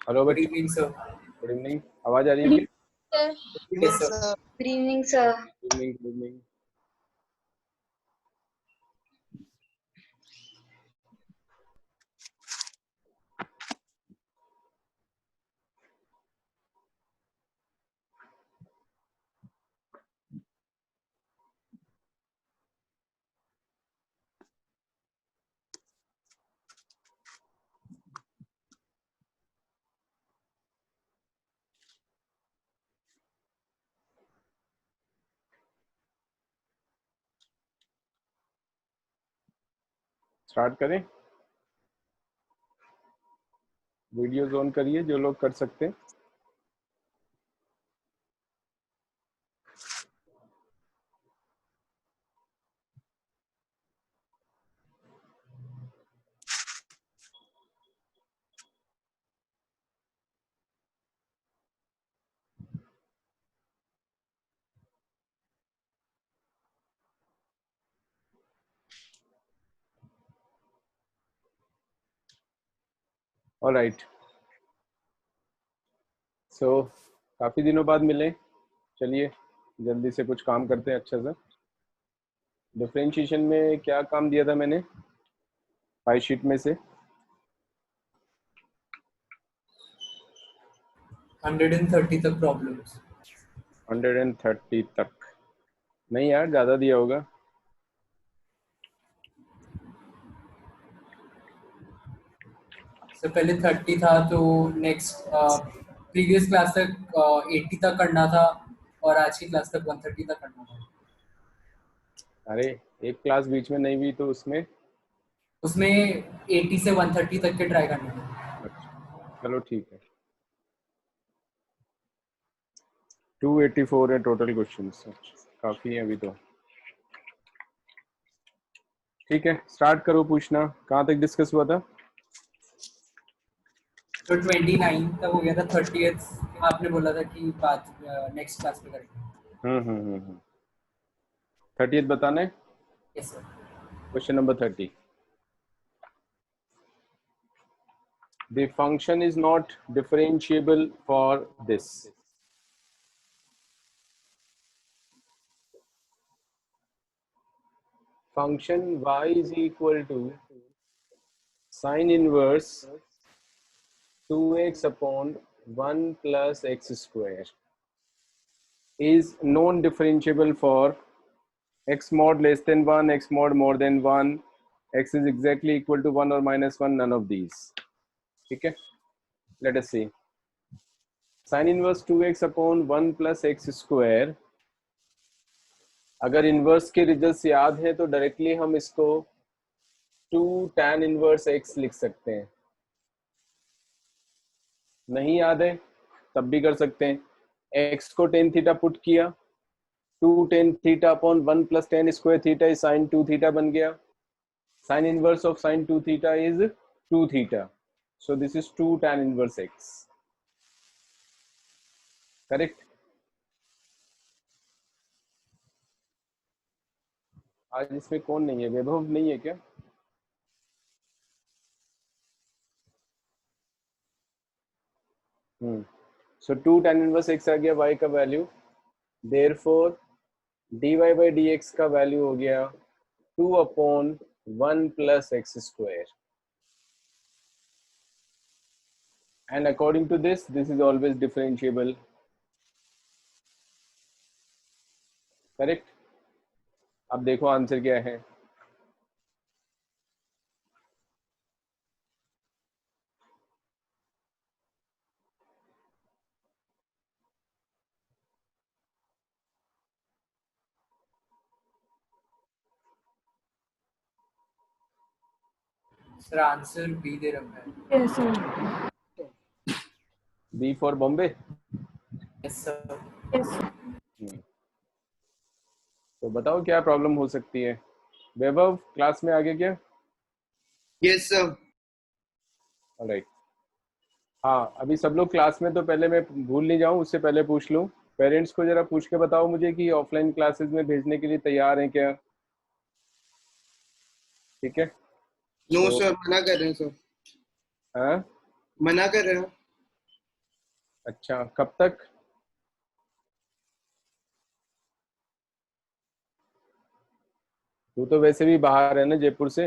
Hello good बच्चों, evening sir. Good evening. आवाज आ रही है? Yes sir. Good evening, sir. Good evening, good evening. Start करें? Videos on करिए जो लोग कर सकते हैं। ऑलराइट, सो काफी दिनों बाद मिले। चलिए जल्दी से कुछ काम करते हैं अच्छा सा। डिफरेंशिएशन में क्या काम दिया था मैंने पाई शीट में से? 130 तक प्रॉब्लम्स। 130 तक नहीं यार, ज्यादा दिया होगा। सर पहले 30 था तो नेक्स्ट प्रीवियस क्लास तक 80 तक करना था और आज की क्लास तक 130 तक करना था। अरे एक क्लास बीच में नहीं हुई तो उसमें? उसमें 80 से 130 तक के ट्राई करना था। अच्छा चलो ठीक है। 284 है टोटल क्वेश्चंस, काफी है अभी तो। ठीक है स्टार्ट करो पूछना। कहाँ तक डिस्कस हुआ था? तो 29 तक हो गया था। 30th आपने बोला था कि बात नेक्स्ट क्लास पे करेंगे। 30th बताना है। Yes sir. Question number 30। The function is not differentiable for this. Function y is equal to sin inverse 2x upon 1 plus x square is non-differentiable for x mod less than 1, x mod more than 1, x is exactly equal to 1 or minus 1, none of these. ठीक है, let us see. Sin inverse 2x upon 1 plus x square, अगर inverse के results याद है तो directly हम इसको 2 tan inverse x लिख सकते हैं। नहीं याद है तब भी कर सकते हैं। x को tan थीटा पुट किया, 2 tan theta upon 1 plus tan square theta is sin 2 theta बन गया। sin inverse of sin 2 theta is 2 theta, so this is 2 tan inverse x। Correct. आज इसमें कौन नहीं है? वैभव नहीं है क्या? सो 2 tan इनवर्स x आ गया y का value, therefore dy by dx का वैल्यू हो गया 2 upon 1 plus x square, and according to this is always differentiable. Correct. अब देखो आंसर क्या है। सर आंसर बी दे रखा है। Yes, sir. B for Bombay. Yes sir. Yes. तो बताओ क्या प्रॉब्लम हो सकती है। वैभव क्लास में आ गया क्या? Yes sir. ऑलराइट। हाँ अभी सब लोग क्लास में, तो पहले मैं भूल नहीं जाऊँ उससे पहले पूछ लूँ, पेरेंट्स को जरा पूछ के बताओ मुझे कि ऑफलाइन क्लासेस में भेजने के लिए तैयार हैं क्या? ठीक है। नो तो सर, मना कर रहे हैं सर, हाँ मना कर रहे हैं। अच्छा, कब तक? तू तो वैसे भी बाहर है ना, जयपुर से।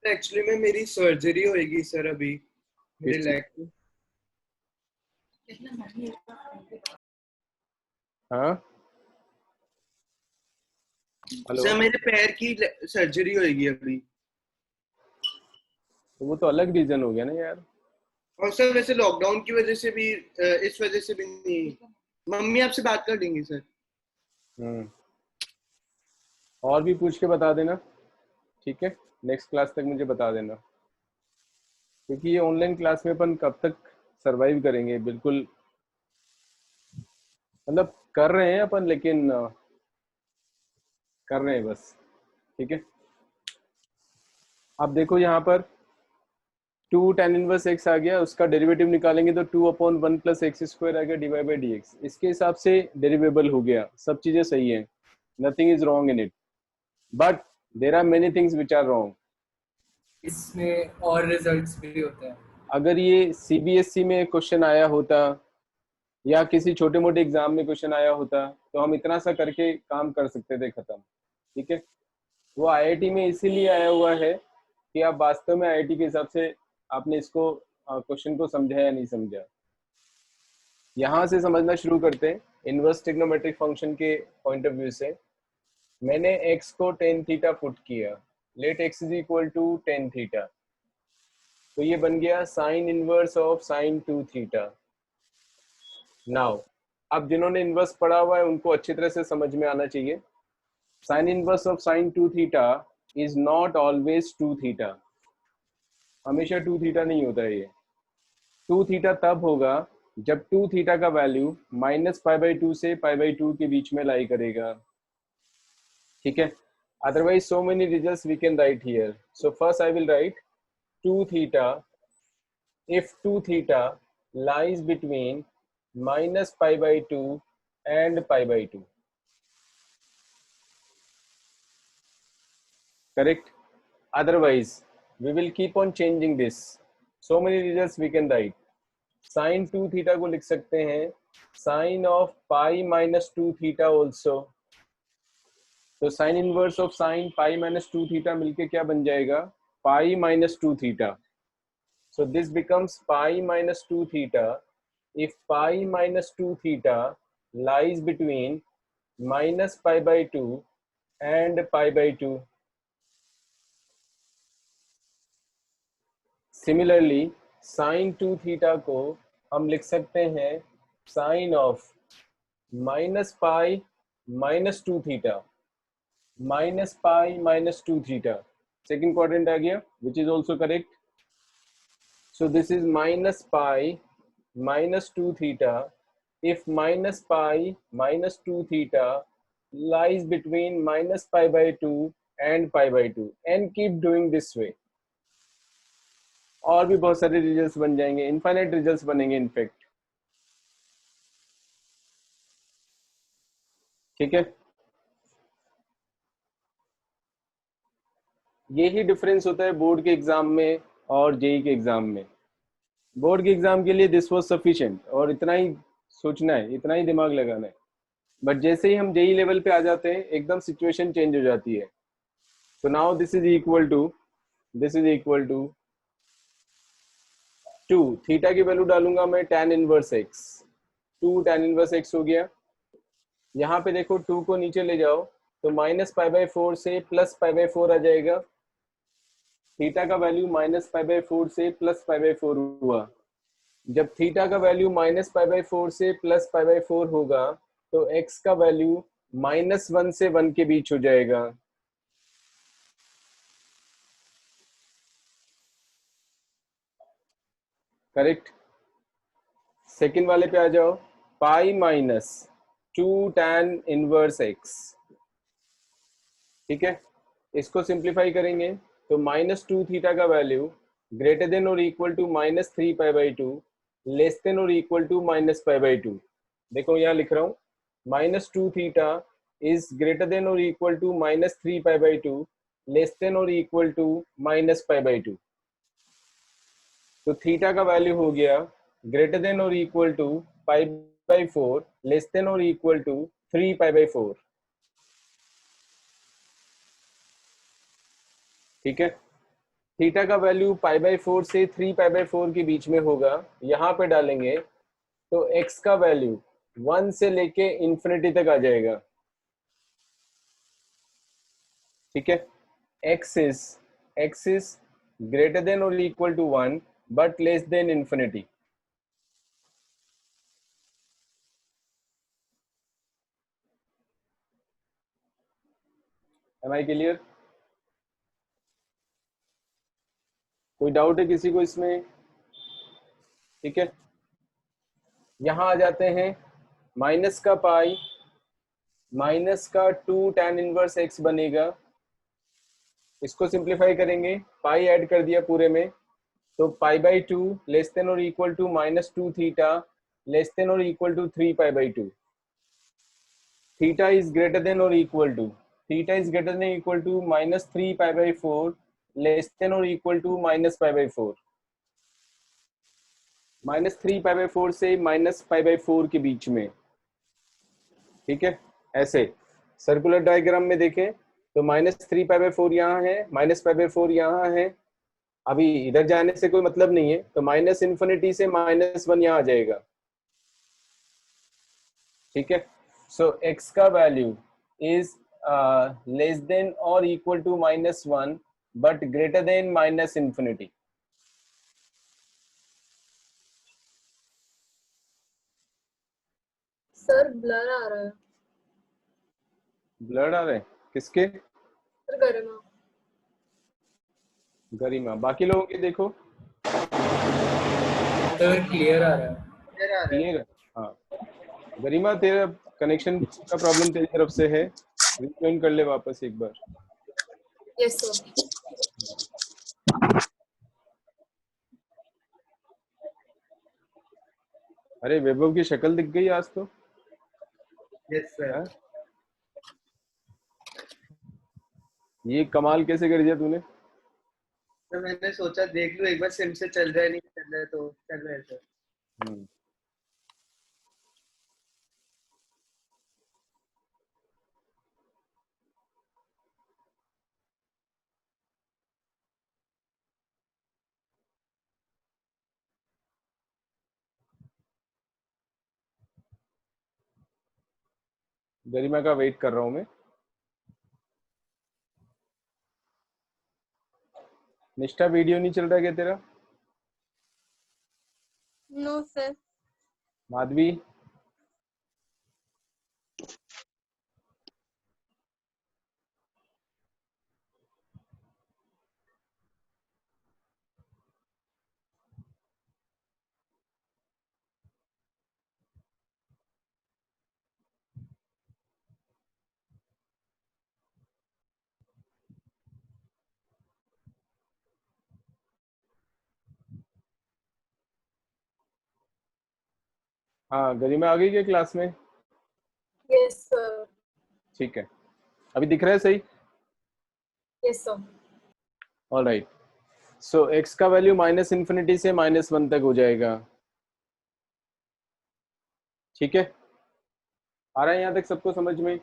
एक्चुअली में मेरी सर्जरी होएगी सर अभी मेरे किस चीज? लेग को। हाँ, हेलो। सर मेरे पैर की सर्जरी होएगी अभी। तो वो तो अलग रीजन हो गया ना यार। और सर वैसे लॉकडाउन की वजह से भी इस वजह से भी नहीं। मम्मी आपसे बात कर देंगी सर। हम्म। और भी पूछ के बता देना, ठीक है? नेक्स्ट क्लास तक मुझे बता देना, क्योंकि ये ऑनलाइन क्लास में अपन कब तक सरवाइव करेंगे? बिल्कुल, मतलब कर रहे हैं अपन, लेकिन कर रहे हैं बस। ठीक है, अब देखो यहाँ पर 2 tan−1x आ गया, उसका डेरिवेटिव निकालेंगे तो 2/1 + x² आ गया डिवाइड बाई dx। इसके हिसाब से डेरिवेबल हो गया, सब चीजें सही है, nothing is wrong in it, but there are many things which are wrong. इसमें और रिजल्ट्स भी होते हैं। अगर ये सीबीएसई में क्वेश्चन आया होता या किसी छोटे मोटे एग्जाम में क्वेश्चन आया होता तो हम इतना सा करके काम कर सकते थे, खत्म। ठीक है, वो आईआईटी में इसीलिए आया हुआ है कि आप वास्तव में आईआईटी के हिसाब से आपने इसको क्वेश्चन को समझा या नहीं समझा। यहाँ से समझना शुरू करते हैं इनवर्स ट्रिग्नोमेट्रिक फंक्शन के पॉइंट ऑफ व्यू से। मैंने x को tan थीटा पुट किया, let x is equal to tan theta, तो ये बन गया sine inverse of sine 2 theta. Now अब जिन्होंने इनवर्स पढ़ा हुआ है उनको अच्छी तरह से समझ में आना चाहिए, sign inverse of sine 2 theta is not always 2 theta. हमेशा 2 थीटा नहीं होता है ये। 2 थीटा तब होगा जब 2 थीटा का वैल्यू -π/2 से π/2 के बीच में लाई करेगा। ठीक है, otherwise so many results we can write here. So first I will write 2 theta if 2 theta lies between -π/2 and π/2. Correct? Otherwise we will keep on changing this. So many results we can write. Sin 2 theta को लिख सकते हैं sin of π-2 theta also. तो sine inverse of sine π-2 theta मिलके क्या बन जाएगा? π-2 थीटा। So this becomes π-2 theta if π-2 theta lies between -π/2 and π/2. Similarly sine 2 theta को हम लिख सकते हैं sine of -π-2 theta, -π-2 theta. Second quadrant आ गया, which is also correct. So this is -π-2 theta if -π-2 theta lies between -π/2 and π/2, and keep doing this way. और भी बहुत सारे रिजल्ट्स बन जाएंगे, इनफाइनाइट रिजल्ट्स बनेंगे इनफैक्ट। ठीक है, यही डिफरेंस होता है बोर्ड के एग्जाम में और जेई के एग्जाम में। बोर्ड के एग्जाम के लिए दिस वाज सफिशिएंट, और इतना ही सोचना है, इतना ही दिमाग लगाना है। बट जैसे ही हम जेई लेवल पे आ जाते हैं एकदम सिचुएशन चेंज हो जाती है। So now this is equal to 2 theta की वैल्यू डालूंगा मैं tan inverse x, 2 tan inverse x हो गया। यहाँ पे देखो 2 को नीचे ले जाओ तो -π/4 से +π/4 आ जाएगा। थीटा का वैल्यू -π/4 से +π/4 हुआ। जब थीटा का वैल्यू -π/4 से +π/4 होगा तो x का वैल्यू -1 से 1 के बीच हो जाएगा। करेक्ट। सेकंड वाले पे आ जाओ, π-2 tan इनवर्स x। ठीक है, इसको सिंप्लीफाई करेंगे तो -2 थीटा का वैल्यू ग्रेटर देन और इक्वल टू -3π/2 लेस देन और इक्वल टू -π/2। देखो यहाँ लिख रहा हूँ -2 थीटा इज ग्रेटर देन और इक्वल टू -3π/2 लेस देन और इक्वल टू -π/2। तो थीटा का वैल्यू हो गया greater than or equal to pi by 4 less than or equal to 3 pi by 4। ठीक है, थीटा का वैल्यू पाई बाई 4 से 3 पाई बाई 4 के बीच में होगा। यहाँ पे डालेंगे तो x का वैल्यू 1 से लेके इंफिनिटी तक आ जाएगा। ठीक है, x is greater than or equal to 1 but less than infinity। Am I clear? कोई डाउट है किसी को इसमें? ठीक है, यहां आ जाते हैं, माइनस का पाई माइनस का 2 tan इनवर्स x बनेगा। इसको सिंप्लीफाई करेंगे, पाई ऐड कर दिया पूरे में, तो पाई बाई 2 लेस देन और equal to -2 theta less than और equal to 3 pi by 2। Theta is greater than और equal to -3 pi by 4 less than और equal to -pi by 4। -3 pi by 4 से -पाई बाई 4 के बीच में। ठीक है, ऐसे सर्कुलर डायग्राम में देखें तो -3 पाई बाई 4 यहाँ है, -पाई बाई 4 यहाँ है। अभी इधर जाने से कोई मतलब नहीं है, तो माइनस इन्फिनिटी से -1 यहाँ आ जाएगा। ठीक है, सो x का वैल्यू इज लेस देन और equal to -1 but greater than minus infinity. Sir blur आ रहा है। ब्लड आ रहे हैं किसके? सर गरिमा। गरिमा, बाकी लोगों के देखो सर क्लियर आ रहा है। क्लियर है। हाँ गरिमा, तेरा कनेक्शन का प्रॉब्लम तेरी तरफ से है, रिज्वाइन कर ले वापस एक बार। Yes sir. अरे वैभव की शक्ल दिख गई आज तो। Yes sir. हाँ? ये कमाल कैसे कर दिया तूने? तो मैंने सोचा देख लूं एक बार सिम से चल रहा है नहीं चल रहा है, तो चल रहा है सर। गरिमा का वेट कर रहा हूं मैं। निष्ठा, वीडियो नहीं चल रहा क्या तेरा? No sir. माधवी, हाँ गरिमा आ गई क्या क्लास में? Yes sir. ठीक है, अभी दिख रहा है सही? Yes sir. ऑलराइट, सो x का वैल्यू माइनस इन्फिनिटी से -1 तक हो जाएगा। ठीक है, आ रहा है यहाँ तक सबको समझ में?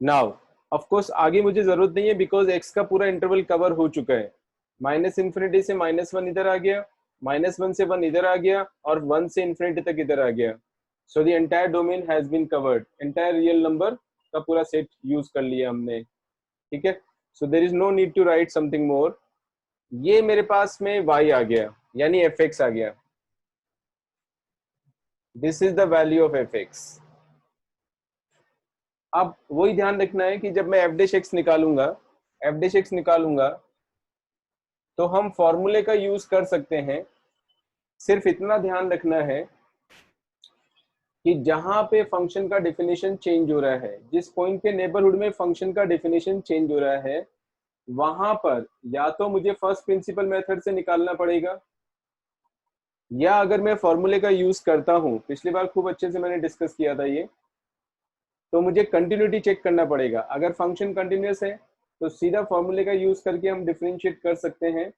नाउ ऑफ कोर्स आगे मुझे जरूरत नहीं है, बिकॉज x का पूरा इंटरवल कवर हो चुका है। माइनस इन्फिनिटी से -1 इधर आ गया, -1 से 1 इधर आ गया, और 1 से इन्फिनिटी तक इधर आ गया। So the entire domain has been covered, entire real number का पूरा सेट यूज कर लिया हमने। ठीक है, so there is no need to write something more. ये मेरे पास में y आ गया, यानी fx आ गया। This is the value of fx। अब वही ध्यान रखना है कि जब मैं f' निकालूंगा तो हम फॉर्मूले का यूज कर सकते हैं। सिर्फ इतना ध्यान रखना है कि जहां पे फंक्शन का डेफिनेशन चेंज हो रहा है, जिस पॉइंट के नेबरहुड में फंक्शन का डेफिनेशन चेंज हो रहा है, वहां पर या तो मुझे फर्स्ट प्रिंसिपल मेथड से निकालना पड़ेगा, या अगर मैं फॉर्मूले का यूज करता हूं, पिछली बार खूब अच्छे से मैंने डिस्कस किया था ये, तो मुझे कंटिन्यूटी चेक करना पड़ेगा। अगर फंक्शन कंटिन्यूअस है तो सीधा फॉर्मूले का यूज करके हम डिफरेंशिएट कर सकते हैं,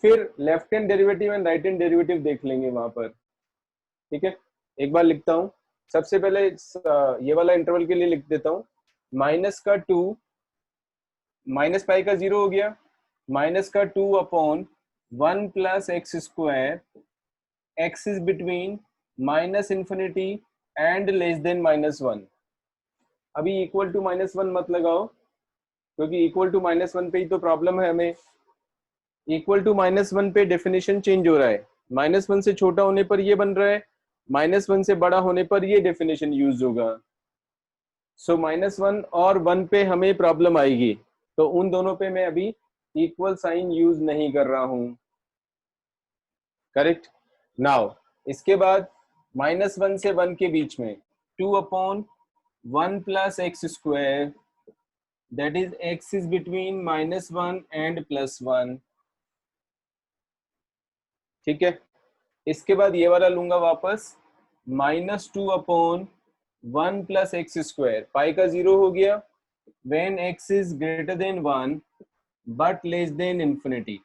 फिर left hand derivative and right hand derivative देख लेंगे वहां पर। ठीक है, एक बार लिखता हूँ। सबसे पहले ये वाला इंटरवल के लिए लिख देता हूँ, माइनस का 2, माइनस पाई का 0 हो गया, माइनस का 2 upon 1 plus x square, x is between minus infinity and less than -1। अभी इक्वल टू -1 मत लगाओ, क्योंकि इक्वल टू -1 पे ही तो प्रॉब्लम है हमें। इक्वल टू -1 पे डेफिनेशन चेंज हो रहा है, -1 से छोटा होने पर ये बन रहा है, -1 से बड़ा होने पर ये डेफिनेशन यूज होगा। सो -1 और 1 पे हमें प्रॉब्लम आएगी, तो उन दोनों पे मैं अभी इक्वल साइन यूज नहीं कर रहा हूं। करेक्ट। नाउ इसके बाद -1 से 1 के बीच में 2 upon 1 plus x square, that is x is between -1 and +1। ठीक है, इसके बाद ये वाला लूंगा वापस, -2 अपॉन 1 प्लस एक्स स्क्वायर, पाई का 0 हो गया, when x is greater than 1 but less than infinity।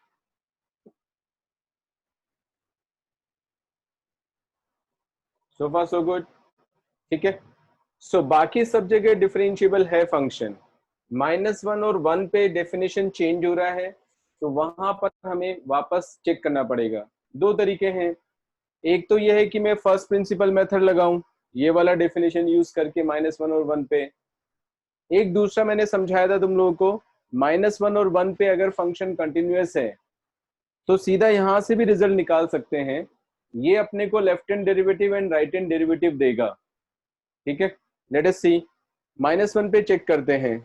so far so good। ठीक है, सो बाकी सब जगह डिफरेंशिएबल है फंक्शन, -1 और 1 पे डेफिनेशन चेंज हो रहा है, तो वहां पर हमें वापस चेक करना पड़ेगा। दो तरीके हैं, एक तो यह है कि मैं फर्स्ट प्रिंसिपल मेथड लगाऊं, ये वाला डेफिनेशन यूज करके -1 और 1 पे। एक दूसरा मैंने समझाया था तुम लोगों को, -1 और 1 पे अगर फंक्शन कंटिन्यूअस है तो सीधा यहां से भी रिजल्ट निकाल सकते हैं, ये अपने को left hand derivative and right hand derivative देगा। ठीक है, लेट अस सी। -1 पे चेक करते हैं,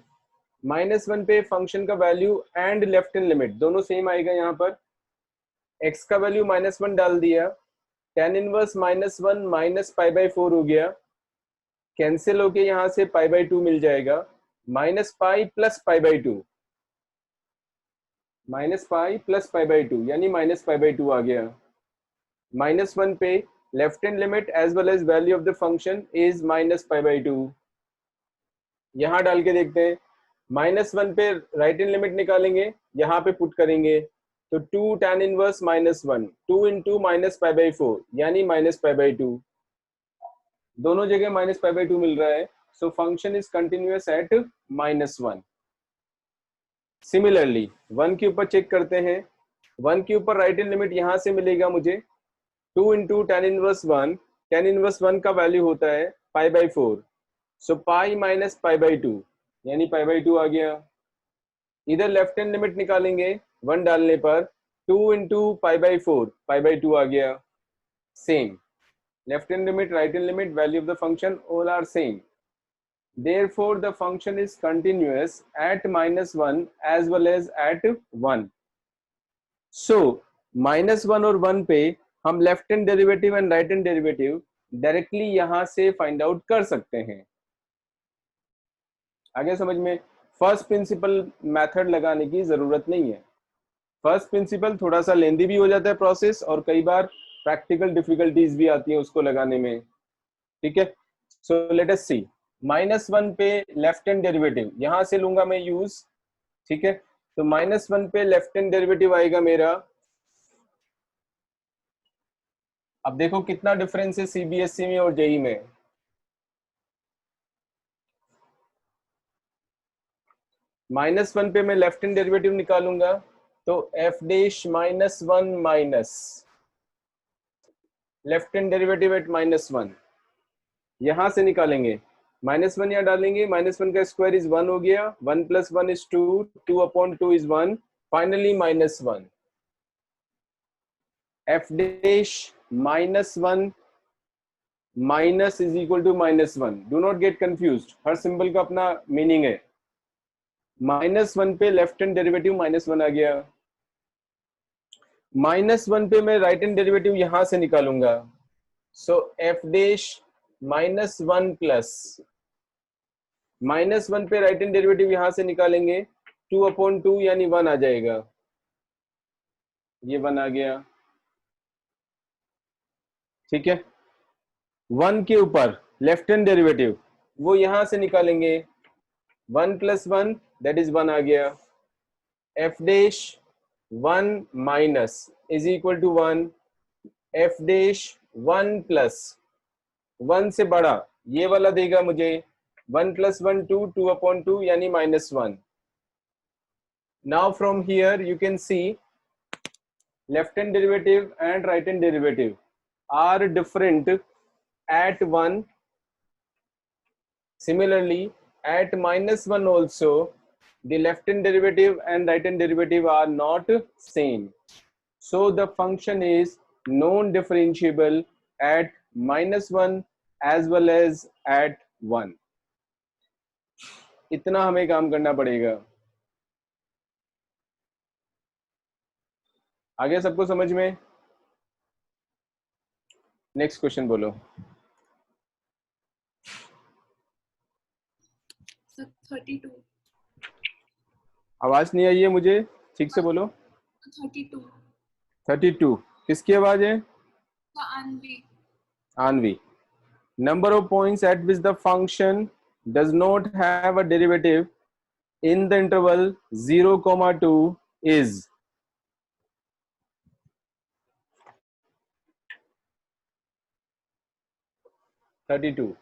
-1 पे फंक्शन का value and left hand limit दोनों सेम आएगा। यहाँ पर x का वैल्यू -1 डाल दिया, tan इनवर्स -1 माइनस π/4 हो गया, कैंसिल होके यहाँ से π/2 मिल जाएगा, -π प्लस π/2, -π प्लस π/2 यानी -π/2 आ गया। -1 पे left hand limit as well as value of the function is -π/2। यहाँ डाल के देखते हैं, -1 पे राइट हैंड लिमिट निकालेंगे, यहाँ पे पुट करेंगे तो 2 tan इनवर्स -1, 2 इंटू -π/4 यानी -π/2, दोनों जगह -π/2 मिल रहा है, so function is continuous at -1। Similarly 1 के ऊपर चेक करते हैं, 1 के ऊपर राइट हैंड लिमिट यहां से मिलेगा मुझे 2 into tan inverse 1, tan inverse 1 का वैल्यू होता है π/4, सो पाई माइनस π/2 यानी π/2 आ गया। इधर लेफ्ट हैंड लिमिट निकालेंगे 1 डालने पर, 2 इंटू π/4, π/2 आ गया। Same left hand limit, right hand limit, value of the function all are same, therefore the function is continuous at -1 as well as at 1। so -1 और 1 पे हम left hand derivative and right hand derivative directly यहां से find out कर सकते हैं। आगे समझ में, फर्स्ट प्रिंसिपल मेथड लगाने की जरूरत नहीं है। फर्स्ट प्रिंसिपल थोड़ा सा लेंदी भी हो जाता है प्रोसेस, और कई बार प्रैक्टिकल डिफिकल्टीज भी आती हैं उसको लगाने में। ठीक है, सो लेट अस सी। -1 पे लेफ्ट हैंड डेरिवेटिव यहां से लूंगा मैं यूज। ठीक है, तो -1 पे लेफ्ट हैंड डेरिवेटिव आएगा मेरा, अब देखो कितना डिफरेंस है सीबीएसई में और जेई में। -1 पे मैं लेफ्ट हैंड डेरिवेटिव निकालूंगा तो f dash -1 minus left hand derivative eight -1 यहां से निकालेंगे, -1 यहाँ डालेंगे, -1 का स्क्वायर इज 1 हो गया, 1 + 1 is 2, 2 upon 2 is 1, finally -1। f dash -1 minus is equal to -1, do not get confused, हर सिंबल का अपना मीनिंग है। -1 पे लेफ्ट हैंड डेरिवेटिव -1 आ गया, -1 पे मैं राइट हैंड डेरिवेटिव यहां से निकालूंगा, सो f डैश -1 प्लस -1 पे राइट हैंड डेरिवेटिव यहां से निकालेंगे, 2 अपॉन 2 यानी 1 आ जाएगा, ये 1 आ गया। ठीक है, 1 के ऊपर लेफ्ट हैंड डेरिवेटिव वो यहां से निकालेंगे, 1 + 1 दैट इज 1 आ गया, f dash 1 minus is equal to 1, f dash 1 plus 1 से बड़ा ये वाला देगा मुझे 1 + 1 2 2/2 यानी -1. Now from here you can see left hand derivative and right hand derivative are different at 1. Similarly, at -1 also the left hand derivative and right hand derivative are not same. So the function is non-differentiable at -1 as well as at 1. इतना हमें काम करना पड़ेगा. आगे सबको समझ में? Next question बोलो. Sir, 32. आवाज नहीं आई है मुझे, ठीक से बोलो. 32. 32 किसकी आवाज है? The Anvi. Anvi. Number of points at which the function does not have a derivative in the interval 0, 2 is 32.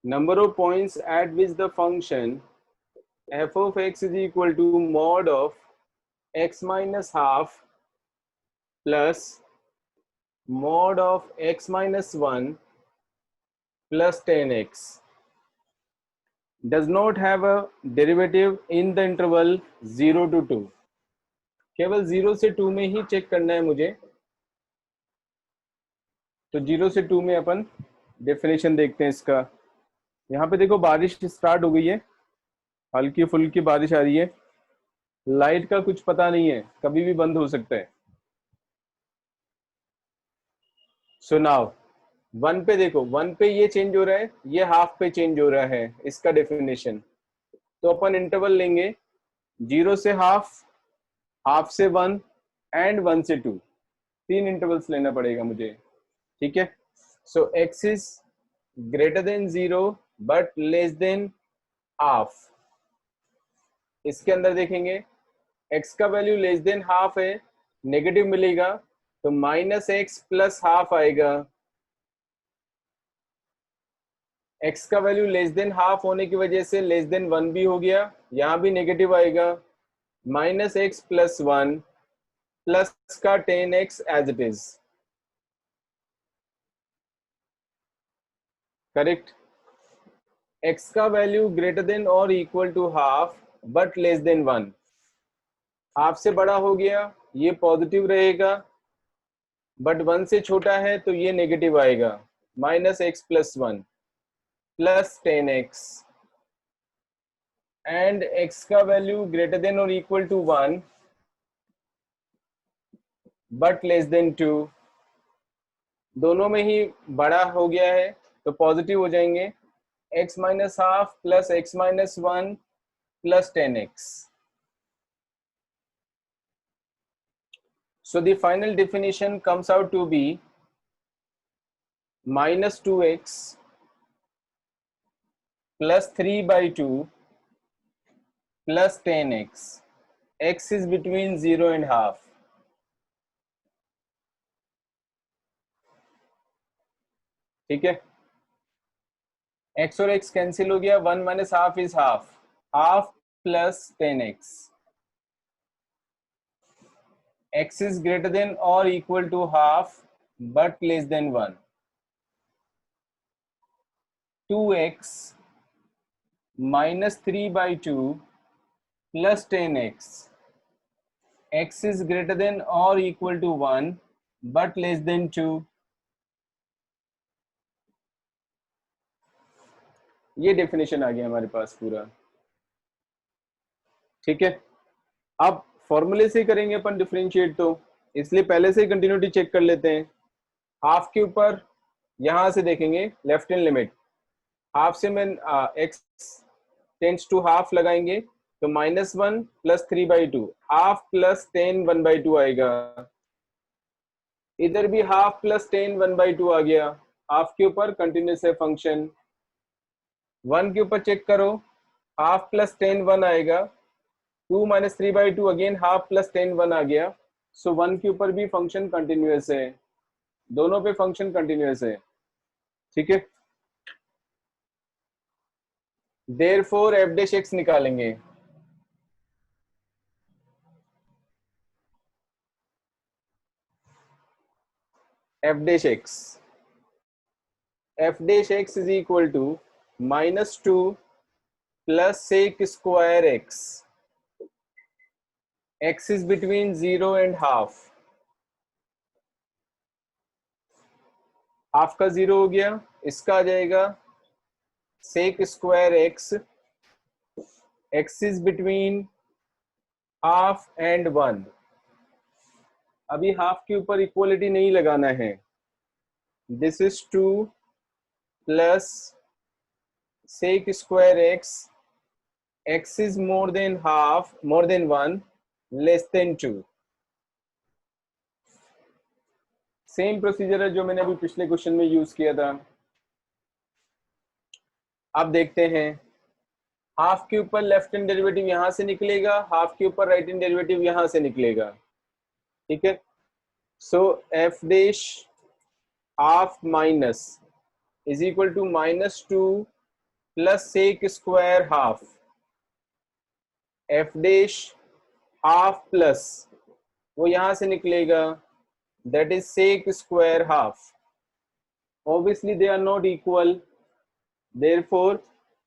Number of points at which the function f of x is equal to mod of x minus half plus mod of x minus 1 plus 10x does not have a derivative in the interval 0 to 2. केवल 0 से 2 में ही check करना है मुझे. तो 0 से 2 में अपन definition देखते हैं इसका. यहाँ पे देखो बारिश स्टार्ट हो गई है, हल्की फुल्की बारिश आ रही है. लाइट का कुछ पता नहीं है, कभी भी बंद हो सकता है. सो नाउ 1 पे देखो, 1 पे ये चेंज हो रहा है, ये हाफ पे चेंज हो रहा है. इसका डेफिनेशन तो अपन इंटरवल लेंगे 0 से हाफ, हाफ से 1 एंड 1 से 2. 3 इंटरवल्स लेना पड़ेगा मुझे. ठीक है. So x is greater than 0 but less than half. इसके अंदर देखेंगे x का वैल्यू लेस देन हाफ है, नेगेटिव मिलेगा तो -x प्लस हाफ आएगा. x का वैल्यू लेस देन हाफ होने की वजह से लेस देन 1 भी हो गया, यहां भी नेगेटिव आएगा. -x प्लस 1 प्लस का 10x as it is. Correct. x का वैल्यू ग्रेटर देन और equal to half but less than 1. Half से बड़ा हो गया, ये पॉजिटिव रहेगा, बट 1 से छोटा है तो ये नेगेटिव आएगा. -x plus 1 plus 10x and x का वैल्यू ग्रेटर देन और equal to 1 but less than 2. दोनों में ही बड़ा हो गया है तो पॉजिटिव हो जाएंगे. x minus half plus x minus 1 plus 10x. So the final definition comes out to be -2x plus 3/2 plus 10x. x is between 0 and half. ठीक है. x और x कैंसिल हो गया, 1 minus half is half. Half plus 10x. x is greater than or equal to half but less than 1. 2x minus 3/2 plus 10x. x is greater than or equal to 1 but less than 2. ये definition आ गया हमारे पास पूरा. ठीक है. अब फॉर्मूले से करेंगे अपन डिफरेंशिएट. तो इसलिए पहले से ही कंटिन्यूटी चेक कर लेते हैं। हाफ के ऊपर यहां से देखेंगे लेफ्ट हैंड लिमिट, हाफ से मैं x टेंड्स टू हाफ लगाएंगे तो -1 + 3/2, हाफ प्लस 10 1/2 आएगा। इधर भी हाफ प्लस 10 1/2 आ गया। हाफ के ऊपर कंटिन्यूस है फंक्शन। 1 के ऊपर चेक करो, हाफ प्लस 10 1 आएगा। 2 - 3/2 अगेन हाफ प्लस 10 1 आ गया। सो 1 के ऊपर भी फंक्शन कंटिन्यूस है, दोनों पे फंक्शन कंटिन्यूस है। ठीक है, देयरफॉर f' निकालेंगे। f' is equal to -2 plus sec square x. X is between 0 and half. Half का 0 हो गया, इसका आ जाएगा sec square x. X is between half and 1. अभी हाफ के ऊपर इक्वलिटी नहीं लगाना है। This is 2 plus sec square x. X is more than half, more than 1, less than 2. Same procedure है जो मैंने अभी पिछले क्वेश्चन में यूज किया था। अब देखते हैं, हाफ के ऊपर लेफ्ट हैंड डेरिवेटिव यहां से निकलेगा, हाफ के ऊपर राइट हैंड डेरिवेटिव यहां से निकलेगा। ठीक है, so f' half minus is equal to -2 plus sec square half. f' half plus वो यहां से निकलेगा, that is sec square half. Obviously they are not equal, therefore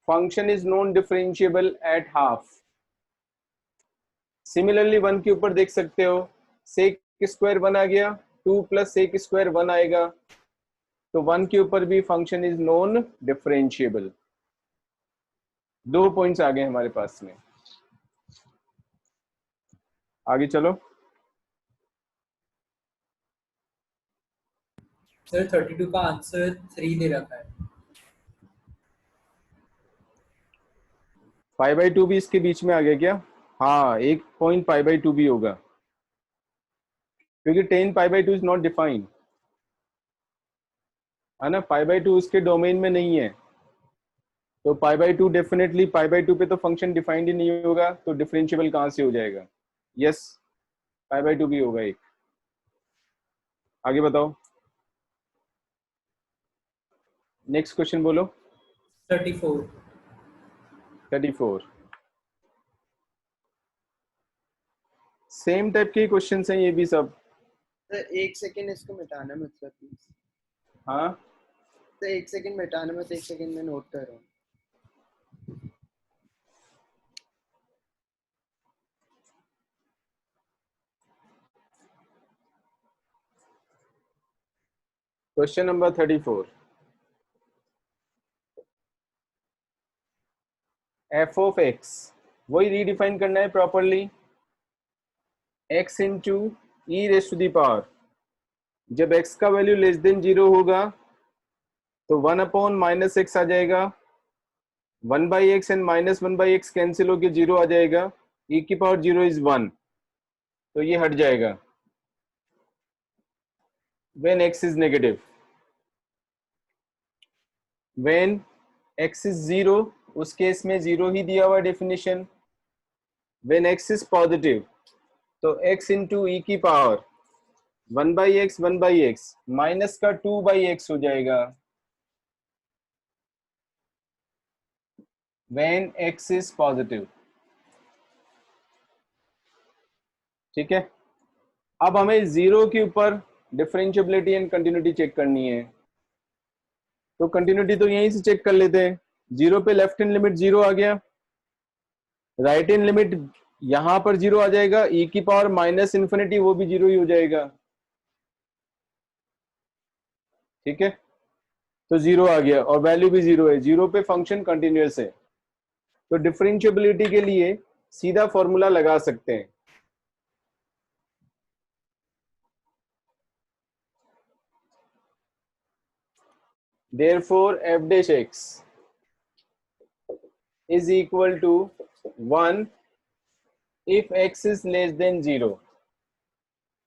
function is non-differentiable at half. Similarly 1 के ऊपर देख सकते हो, sec square 1 आ गया, 2 plus sec square 1 आएगा, तो 1 के ऊपर भी function is non-differentiable. 2 पॉइंट्स आ गए हमारे पास में। आगे चलो। सर 32 का आंसर 3 दे रखा है। 5/2 भी इसके बीच में आ गया क्या? हाँ, एक पॉइंट 5/2 भी होगा, क्योंकि 10 π/2 इज नॉट डिफाइंड है ना, 5/2 उसके डोमेन में नहीं है, तो π/2 डेफिनेटली π/2 पे तो फंक्शन डिफाइंड ही नहीं होगा, तो डिफरेंशिएबल कहां से हो जाएगा? यस, π/2 भी होगा एक। आगे बताओ, नेक्स्ट क्वेश्चन बोलो। 34 सेम टाइप के क्वेश्चन हैं ये भी सब। सर 1 सेकंड इसको मिटाना मत सर प्लीज। हाँ सर 1 सेकंड मिटाना मत, 1 सेकंड में नोट कर रहा हूँ। Question number 34, f of x वही रीडिफाइन करना है properly. x into e raise to the power, जब x का वैल्यू लेस देन 0 होगा तो 1/-x आ जाएगा, 1/x एंड -1/x कैंसिल होके 0 आ जाएगा, e की पावर 0 इज 1, तो ये हट जाएगा। when x is negative, when x is 0 उस केस में 0 ही दिया हुआ definition. when x is positive तो x इंटू ई की पावर 1/x माइनस का 2/x हो जाएगा when x is positive। ठीक है, अब हमें 0 के ऊपर डिफरेंशिएबिलिटी एंड कंटिन्यूटी चेक करनी है, तो कंटिन्यूटी तो यहीं से चेक कर लेते हैं। 0 पे लेफ्ट हैंड लिमिट 0 आ गया, राइट हैंड लिमिट यहां पर 0 आ जाएगा, e की पावर -∞ वो भी 0 ही हो जाएगा। ठीक है, तो 0 आ गया और वैल्यू भी 0 है, 0 पे फंक्शन कंटिन्यूअस है, तो डिफरेंशिएबिलिटी के लिए सीधा फॉर्मूला लगा सकते हैं। therefore f dash x is equal to 1 if x is less than 0.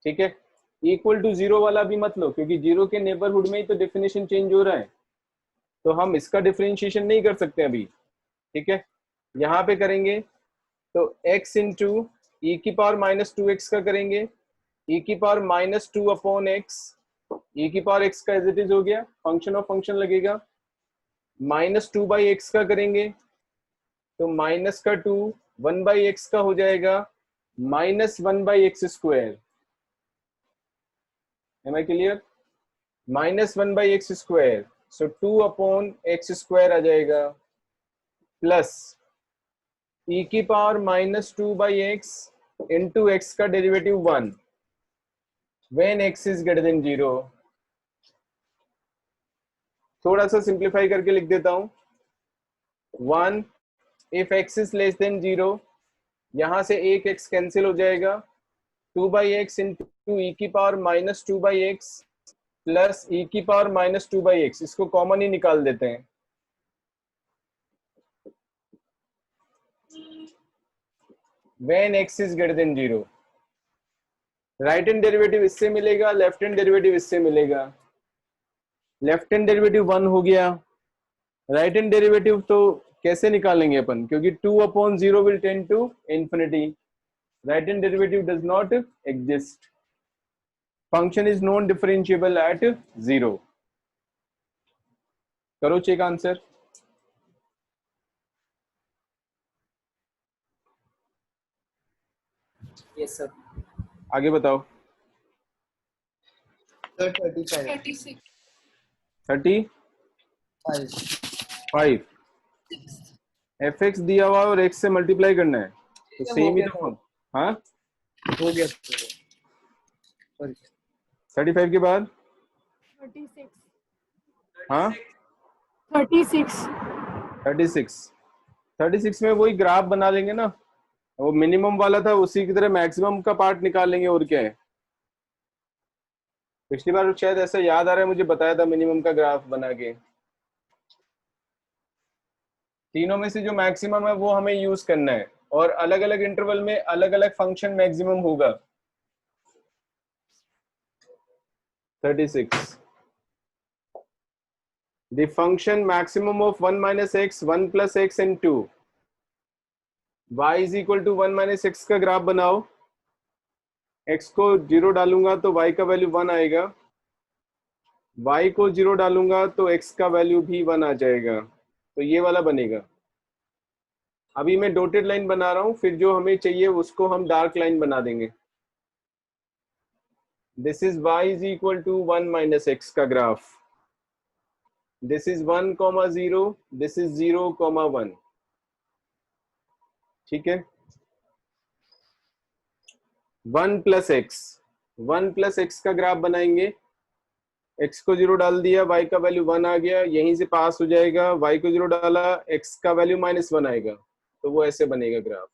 ठीक है, इक्वल टू 0 वाला भी मत लो, क्योंकि 0 के नेबरहुड में ही तो डेफिनेशन चेंज हो रहा है, तो हम इसका डिफरेंशिएशन नहीं कर सकते अभी. ठीक है, यहाँ पे करेंगे तो x इंटू ई की पावर माइनस 2x का करेंगे, ई की पावर माइनस 2 अपॉन एक्स, ई की पावर x का एज इट इज हो गया, फंक्शन ऑफ फंक्शन लगेगा, माइनस 2 बाई एक्स का करेंगे तो माइनस का 2 1 बाई एक्स का हो जाएगा minus 1 by x square. Am I clear? Minus 1 by x square, so 2 upon x square आ जाएगा, प्लस ई की power minus 2 by x into x का derivative 1 when x is greater than 0. थोड़ा सा simplify करके लिख देता हूं. 1 if x is less than 0, यहां से एक एक्स कैंसिल हो जाएगा, 2 बाई एक्स इंटू ई की power minus 2 by x plus e की पावर माइनस 2 बाई एक्स, इसको कॉमन ही निकाल देते हैं. When x is greater than 0, right hand derivative इससे मिलेगा, लेफ्ट हैंड डेरिवेटिव इससे मिलेगा. लेफ्ट हैंड डेरिवेटिव 1 हो गया, राइट हैंड डेरिवेटिव तो कैसे निकालेंगे अपन, क्योंकि 2 अपॉन 0 will tend to infinity. Right hand derivative does not exist. Function is non differentiable at 0. करो चेक आंसर. Yes sir. आगे बताओ. सर 35 36 35 एफ एक्स दिया हुआ और एक्स से मल्टीप्लाई करना है, तो सेम ही तो. हाँ, हो गया सॉरी. 35 के बाद 36 हाँ 36 36 में वही ग्राफ बना लेंगे ना, वो मिनिमम वाला था उसी की तरह मैक्सिमम का पार्ट निकाल लेंगे. और क्या है, पिछली बार शायद ऐसा याद आ रहा है मुझे, बताया था मिनिमम का ग्राफ बना के. तीनों में से जो मैक्सिमम है वो हमें यूज करना है, और अलग अलग इंटरवल में अलग अलग फंक्शन मैक्सिमम होगा. 36 the function maximum of 1 minus x 1 plus x and 2 y is equal to 1 minus x का ग्राफ बनाओ. x को 0 डालूंगा तो y का वैल्यू 1 आएगा, y को 0 डालूंगा तो x का वैल्यू भी 1 आ जाएगा, तो ये वाला बनेगा. अभी मैं डॉटेड लाइन बना रहा हूं, फिर जो हमें चाहिए उसको हम डार्क लाइन बना देंगे. This is y is equal to 1 minus x का graph. This is 1, 0, this is 0, 1. ठीक है. 1 प्लस एक्स का ग्राफ बनाएंगे. x को 0 डाल दिया, y का वैल्यू 1 आ गया, यहीं से पास हो जाएगा, y को 0 डाला, x का वैल्यू -1 आएगा, तो वो ऐसे बनेगा ग्राफ.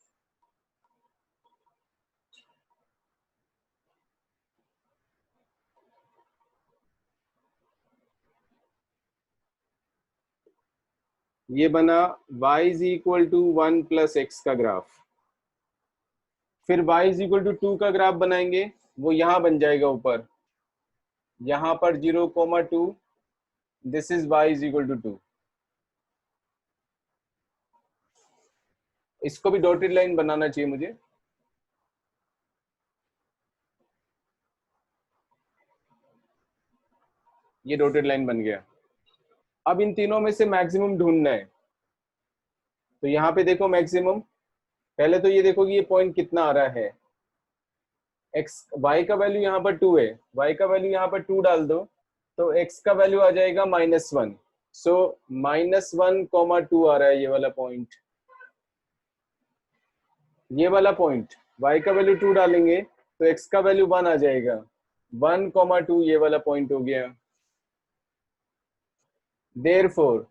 ये बना y is equal to 1 plus x का ग्राफ. फिर y is equal to 2 का ग्राफ बनाएंगे, वो यहां बन जाएगा ऊपर, यहां पर 0, 2. This is y is equal to 2. इसको भी डॉटेड लाइन बनाना चाहिए मुझे. ये डॉटेड लाइन बन गया. अब इन तीनों में से मैक्सिमम ढूंढना है, तो यहाँ पे देखो मैक्सिमम. पहले तो ये देखो कि ये पॉइंट कितना आ रहा है. x y का वैल्यू यहाँ पर 2 है, y का वैल्यू यहाँ पर 2 डाल दो तो x का वैल्यू आ जाएगा -1. सो -1, 2 आ रहा है ये वाला पॉइंट. ये वाला पॉइंट y का वैल्यू 2 डालेंगे तो x का वैल्यू 1 आ जाएगा. 1, 2 ये वाला पॉइंट हो गया. देयरफॉर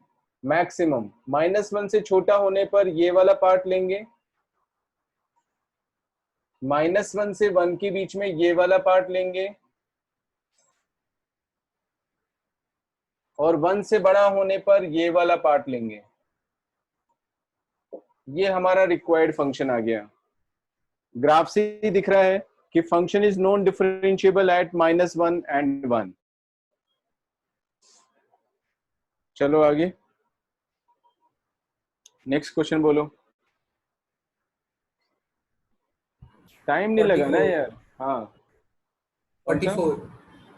मैक्सिमम -1 से छोटा होने पर ये वाला पार्ट लेंगे, -1 से 1 के बीच में ये वाला पार्ट लेंगे, और 1 से बड़ा होने पर ये वाला पार्ट लेंगे। ये हमारा रिक्वायर्ड फंक्शन आ गया। ग्राफ से ही दिख रहा है कि function is non differentiable eight -1 and 1। चलो आगे नेक्स्ट क्वेश्चन बोलो। टाइम नहीं लगा ना 44 यार। हाँ कौन सा? 44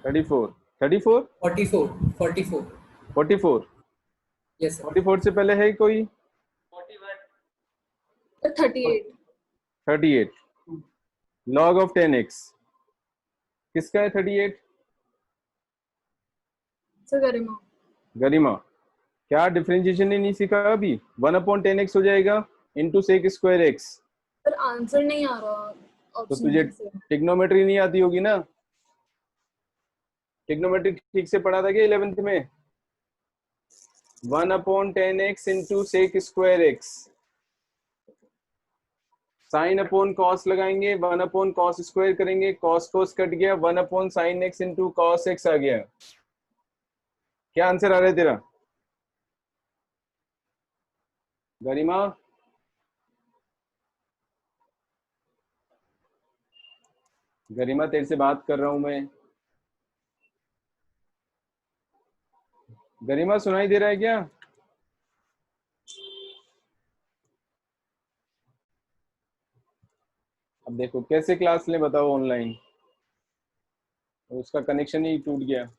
34 34 44 44 44 यस सर 44 से पहले है कोई? 38 38 log of 10x किसका है 38? सर गरिमा गरिमा क्या डिफरेंशिएशन ने नहीं सीखा अभी? 1/10x हो जाएगा into sec square x. Sir answer नहीं आ रहा तो ऑप्शन तुझे से। ट्रिग्नोमेट्री नहीं आती होगी ना? ट्रिग्नोमेट्री ठीक से पढ़ा था क्या 11th में? 1/10x into sec square x, sine upon cos लगाएंगे, 1/cos स्क्वायर करेंगे, कॉस कॉस कट गया, 1/sin x into cos x आ गया। क्या आंसर आ रहा है तेरा गरिमा? गरिमा तेरे से बात कर रहा हूं मैं। गरिमा सुनाई दे रहा है क्या? अब देखो कैसे क्लास लें बताओ ऑनलाइन, उसका कनेक्शन ही टूट गया।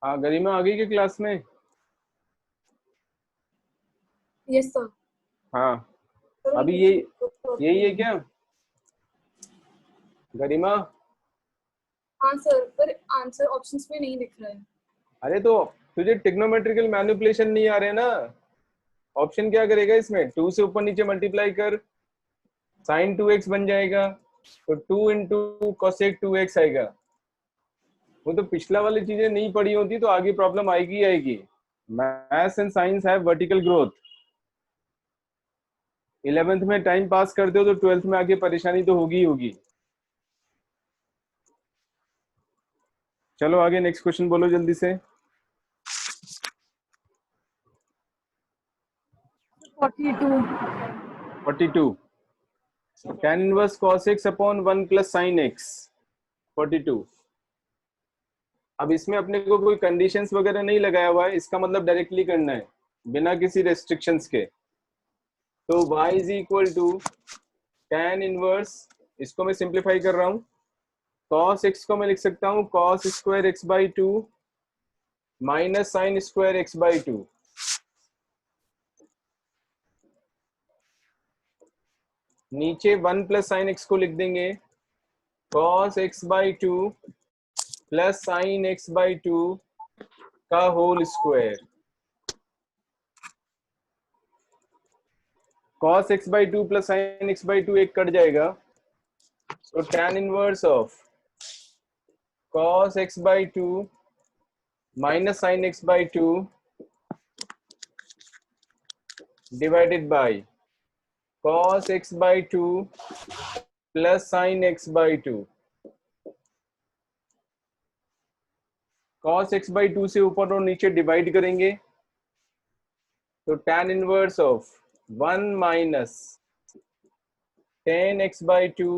हाँ गरिमा आ गई क्या क्लास में? Yes sir. हाँ सर अभी यही है क्या गरिमा? हाँ सर, पर आंसर ऑप्शंस में नहीं दिख रहा है। अरे तो तुझे ट्रिग्नोमेट्रिकल मैनिपुलेशन नहीं आ रहे ना? ऑप्शन क्या करेगा इसमें? 2 से ऊपर नीचे मल्टीप्लाई कर, साइन 2x बन जाएगा, तो 2 इंटू कोसेक 2x आएगा। वो तो पिछला वाली चीजें नहीं पढ़ी होती तो आगे प्रॉब्लम आएगी ही आएगी। Maths and science have vertical growth. 11th में टाइम पास करते हो तो 12th में आगे परेशानी तो होगी ही होगी। चलो आगे नेक्स्ट क्वेश्चन बोलो जल्दी से। 42 42 tan inverse cos x upon 1 plus sin x 42। अब इसमें अपने को कोई कंडीशंस वगैरह नहीं लगाया हुआ है, इसका मतलब डायरेक्टली करना है बिना किसी रेस्ट्रिक्शंस के। तो y is equal to tan inverse, इसको मैं सिंप्लीफाई कर रहा हूं, cos x को मैं लिख सकता हूं cos square x by 2 minus sine square x by 2। नीचे 1 प्लस साइन x को लिख देंगे cos x by 2 plus sine x by 2 का whole square. cos x by 2 plus sine x by 2 एक कट जाएगा, तो tan inverse of cos x by 2 minus sine x by 2 divided by cos x by 2 plus sine x by 2। cos x by 2 से ऊपर और नीचे divide करेंगे तो tan inverse of 1 minus tan x by 2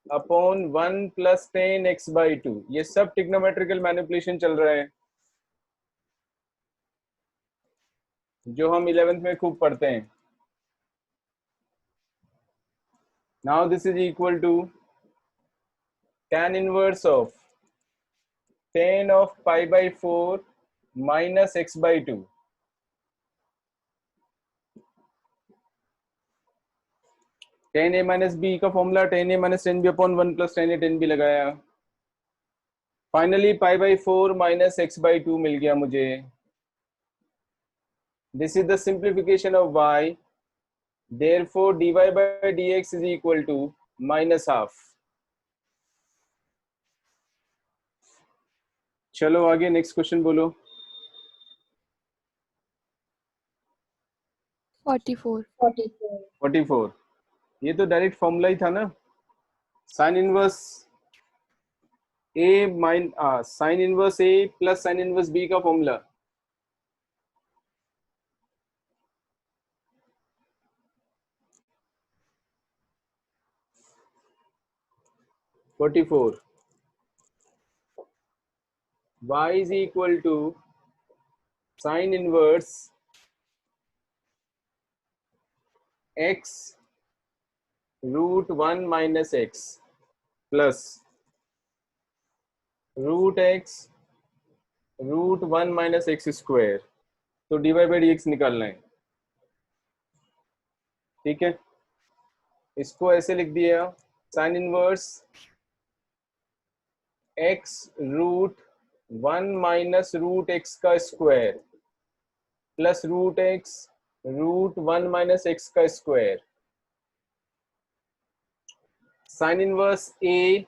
upon 1 plus tan x by 2। ये सब trigonometrical manipulation चल रहा है जो हम 11th में खूब पढ़ते हैं। Now this is equal to tan inverse of tan of pi by 4 minus x by 2. tan a minus b का formula tan a minus tan b upon 1 plus tan a tan b लगाया. Finally pi by 4 minus x by 2 मिल गया मुझे. This is the simplification of y. Therefore, dy by dx is equal to minus half. चलो आगे next question बोलो. 44. 44. ये तो direct formula ही था ना. Sign inverse a sign inverse a plus sine inverse b का formula. y is equal to sin inverse x root 1 minus x plus root x root 1 minus x square. तो dy by dx निकालना है. ठीक है, इसको ऐसे लिख दिया sin inverse x root 1 minus root x का square plus root x root 1 minus x का square. Sine inverse a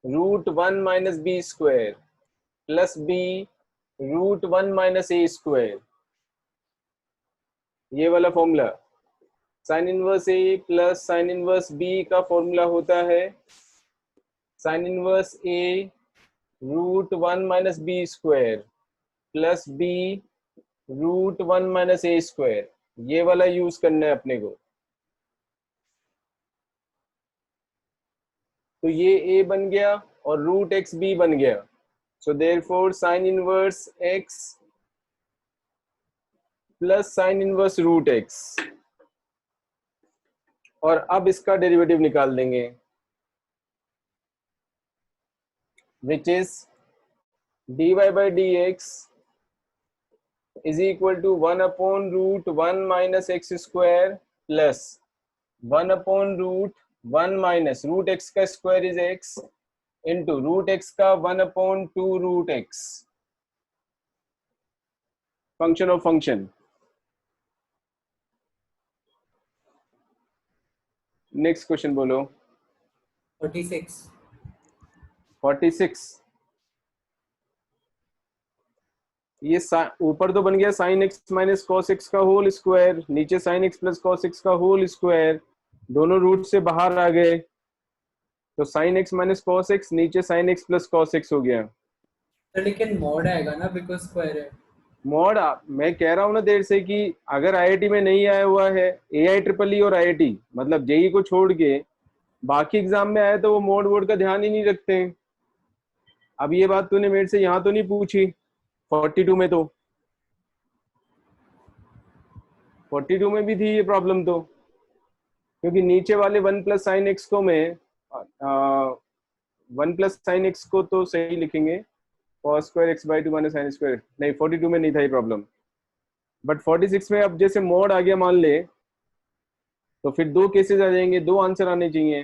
root 1 minus b square plus b root 1 minus a square. ये वाला formula sine inverse a plus sine inverse b का formula होता है sine inverse a root 1 minus b square plus b root 1 minus a square. ये वाला use करना है अपने को. तो ये a बन गया और रूट x b बन गया. So therefore sine inverse x plus sine inverse root x. और अब इसका डेरिवेटिव निकाल देंगे which is dy by dx is equal to 1 upon root 1 minus x square plus 1 upon root 1 minus root x का square is x into root x का 1 upon 2 root x. function of function. Next question बोलो. 46. 46. ये ऊपर तो बन गया sine x minus cos x का whole square, नीचे sine x plus cos x का होल स्क्वायर. दोनों रूट से बाहर आ गए तो sine x minus cos x नीचे sine x plus cos x हो गया. तो लेकिन मॉड आएगा ना बिकॉज स्क्वायर है. मॉड मैं कह रहा हूँ ना देर से कि अगर आईआईटी में नहीं आया हुआ है एआई ट्रिपल ई और आईआईटी मतलब जेई को छोड़ के बाकी एग्जाम में आया तो वो मोड वोड का ध्यान ही नहीं रखते हैं. अब ये बात तूने मेरे से यहाँ तो नहीं पूछी. 42 में तो 42 में भी थी ये प्रॉब्लम तो, क्योंकि नीचे वाले 1 प्लस साइन एक्स को मैं 1 प्लस साइन एक्स को तो सही लिखेंगे cos square x by 2 minus sine square. नहीं 42 में नहीं था ये प्रॉब्लम. बट 46 में अब जैसे मोड आ गया मान ले तो फिर दो केसेस आ जाएंगे, दो आंसर आने चाहिए.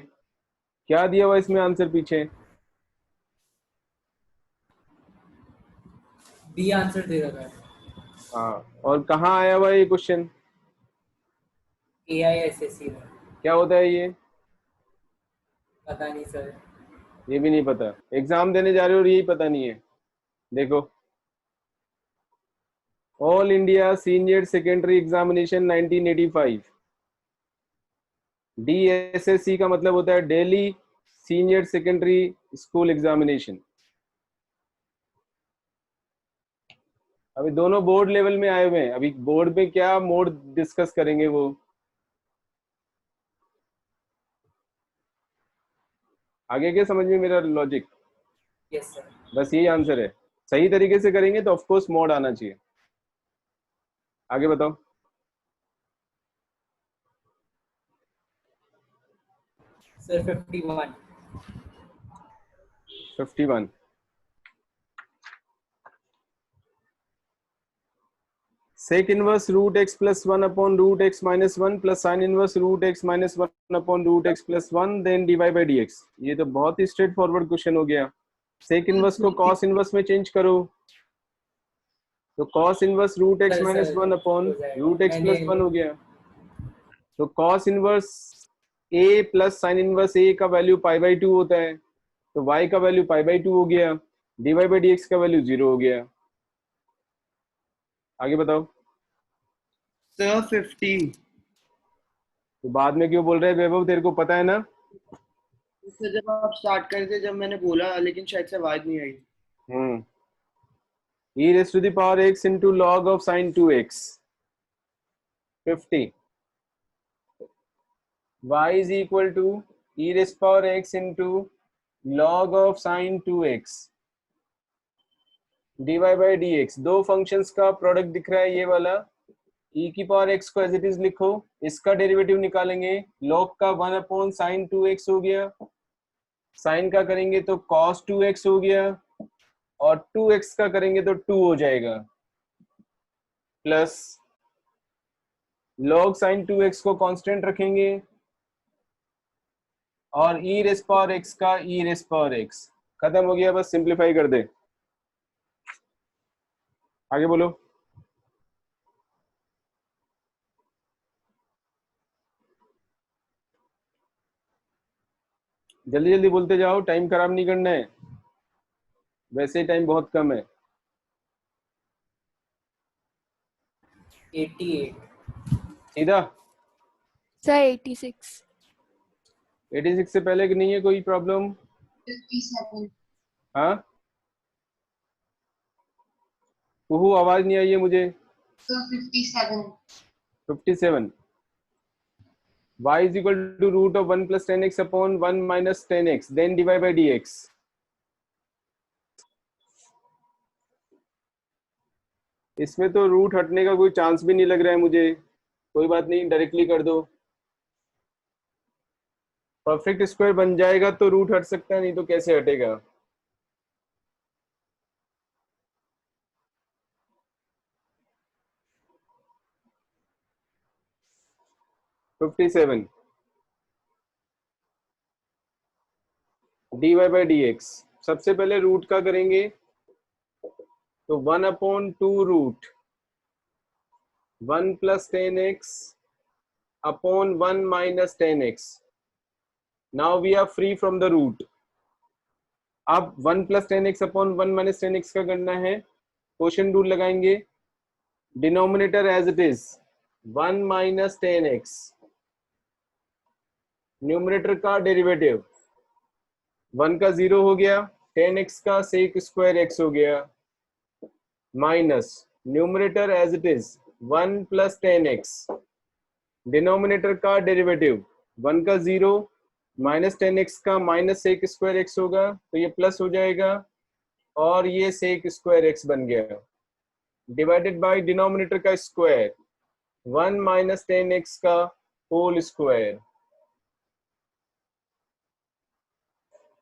क्या दिया हुआ इसमें आंसर पीछे? बी आंसर दे रखा है. हाँ, और कहाँ आया हुआ ये क्वेश्चन? AISSE में. क्या होता है ये? पता नहीं सर. ये भी नहीं पता. एग्जाम देने जा रहे हो और यही पता नहीं है. देखो, all India senior secondary examination 1985. DSSC का मतलब होता है Delhi senior secondary school examination. अभी दोनों बोर्ड लेवल में आए हुए हैं. अभी बोर्ड में क्या मोड डिस्कस करेंगे वो. आगे क्या समझ में मेरा लॉजिक? Yes sir. बस यही आंसर है. सही तरीके से करेंगे तो ऑफ कोर्स मोड आना चाहिए. आगे बताओ. Sir 51. 51. Sec inverse root x plus one upon root x minus one plus sine inverse root x minus one upon root x plus one then d y by d x. ये तो बहुत ही straightforward question हो गया। Sec inverse को cos inverse में change करो, तो cos inverse root x minus one upon root x plus one हो गया। तो कॉस इनवर्स ए प्लस साइन इनवर्स ए का वैल्यू पाई बाई टू होता है, तो y का वैल्यू पाई बाई टू हो गया, dy बाई डी एक्स का वैल्यू 0 हो गया। आगे बताओ। सर 50। तो बाद में क्यों बोल रहे हैं वैभव, तेरे को पता है ना? सर जब आप स्टार्ट कर थे जब मैंने बोला, लेकिन शायद से आवाज नहीं आई। e raised to the power x into log of sin 2x 50 y is equal to e raised power x into log of sin 2x dy by dx। दो फंक्शंस का प्रोडक्ट दिख रहा है ये वाला, e की पावर x को as it is लिखो, इसका डेरिवेटिव निकालेंगे, log का 1 अपॉन sin 2x हो गया, sin का करेंगे तो cos 2x हो गया, और 2x का करेंगे तो 2 हो जाएगा, प्लस log sin 2x को कांस्टेंट रखेंगे और e रेस पावर x का e रेस पावर x। खत्म हो गया, बस सिंप्लीफाई कर दे। आगे बोलो। जल्दी जल्दी बोलते जाओ, टाइम खराब नहीं करना है, वैसे ही टाइम बहुत कम है। 88 सीधा सर 86। 86 से पहले कि नहीं है कोई प्रॉब्लम? 57। हाँ कुहू, आवाज नहीं आई है मुझे। Sir 57। 57 y is equal to root of 1 plus 10x upon 1 minus 10x then divide by dx। इसमें तो रूट हटने का कोई चांस भी नहीं लग रहा है मुझे, कोई बात नहीं, डायरेक्टली कर दो। परफेक्ट स्क्वायर बन जाएगा तो रूट हट सकता है, नहीं तो कैसे हटेगा? $57 dy by dx। सबसे पहले रूट का करेंगे तो 1 upon 2 root 1 plus 10x upon 1 minus 10x। Now we are free from the root. अब 1 plus 10x upon 1 minus 10x का करना है, क्वोशिएंट रूल लगाएंगे, denominator as it is 1 minus 10x, numerator का डेरिवेटिव 1 का 0 हो गया, 10x का सेक स्क्वायर x हो गया, minus numerator as it is 1 plus 10x, denominator का डेरिवेटिव 1 का 0 माइनस 10x का माइनस सेक स्क्वायर x होगा, तो ये प्लस हो जाएगा और ये सेक स्क्वायर x बन गया, डिवाइडेड बाय डिनोमिनेटर का स्क्वायर 1 माइनस 10x का होल स्क्वायर।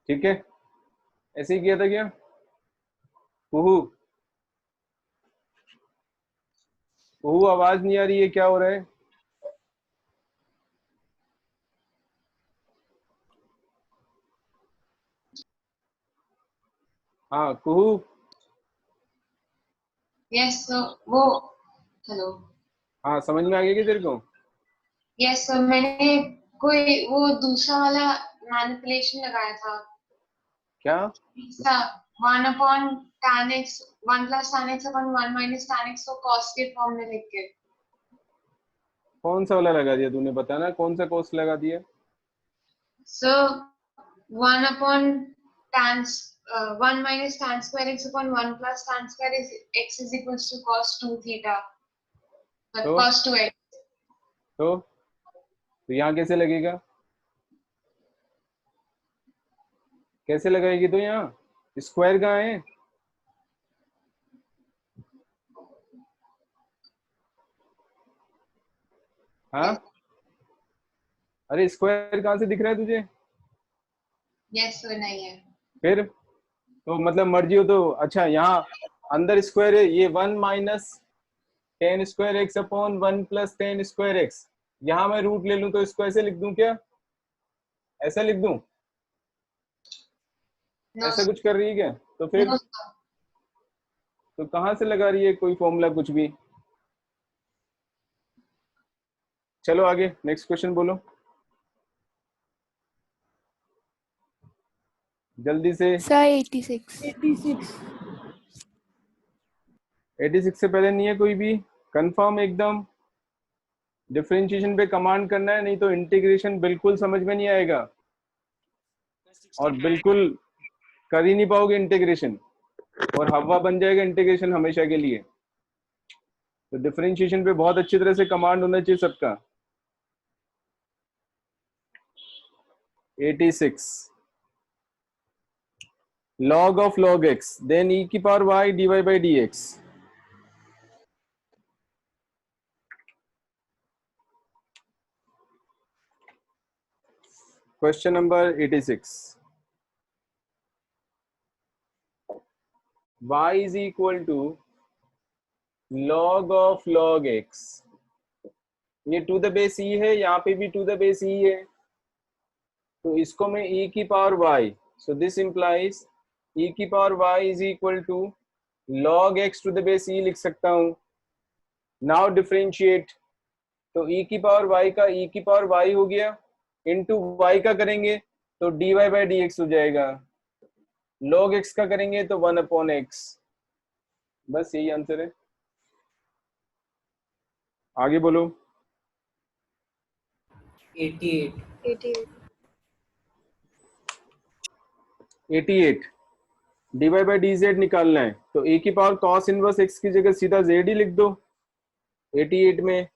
ठीक है, ऐसे ही किया था क्या? कुहू कुहू, आवाज नहीं आ रही है, क्या हो रहा है? हाँ कुहू। यस सर, वो हेलो। हाँ समझ में आ गया क्या तेरे को? यस सर, मैंने कोई वो दूसरा वाला मैनिपुलेशन लगाया था। क्या? 1 upon tan x 1 plus tan x upon 1 minus tan x को cos के फॉर्म में लिख के। कौन सा वाला लगा दिया तूने, बता ना, कौन सा कोर्स लगा दिया? Sir 1 upon tan 1 minus tan square x upon 1 plus tan square is x is equals to cos 2 theta. तो Cos 2x. तो यहाँ कैसे लगेगा? कैसे लगाएगी? तो यहाँ स्क्वायर कहाँ है? हाँ अरे स्क्वायर कहाँ से दिख रहा है तुझे? Yes sir, नहीं है। फिर तो मतलब मर्जी हो तो अच्छा, यहाँ अंदर स्क्वायर है, ये 1 minus tan square x upon 1 plus tan square x. यहाँ मैं रूट ले लूं तो इसको ऐसे लिख दूं क्या, ऐसा लिख दूं, No, ऐसा कुछ कर रही है क्या? तो फिर no, sir. तो कहाँ से लगा रही है कोई फॉर्मूला कुछ भी? चलो आगे नेक्स्ट क्वेश्चन बोलो जल्दी से। Sir, 86. 86 से पहले नहीं है कोई भी? कंफर्म एकदम? डिफरेंशिएशन पे कमांड करना है, नहीं तो इंटीग्रेशन बिल्कुल समझ में नहीं आएगा और बिल्कुल कर ही नहीं पाओगे इंटीग्रेशन, और हवा बन जाएगा इंटीग्रेशन हमेशा के लिए। तो डिफरेंशिएशन पे बहुत अच्छी तरह से कमांड होना चाहिए सबका। 86 log of log x then e की power y dy by dx। Question number 86, y is equal to log of log x। ये टू द बेस e है, यहाँ पे भी टू द बेस e है, तो इसको मैं e की power y, so this implies e की power y is equal to log x to the base e लिख सकता हूँ। नाउ डिफरेंशिएट, तो e की पावर y का e की पावर y हो गया, इनटू y का करेंगे तो dy बाई dx हो जाएगा, log x का करेंगे तो 1 अपॉन x। बस यही आंसर है, आगे बोलो। 88। 88 dy बाई dz निकालना है, तो e की पावर cos इनवर्स x की जगह सीधा z ही लिख दो 88 में,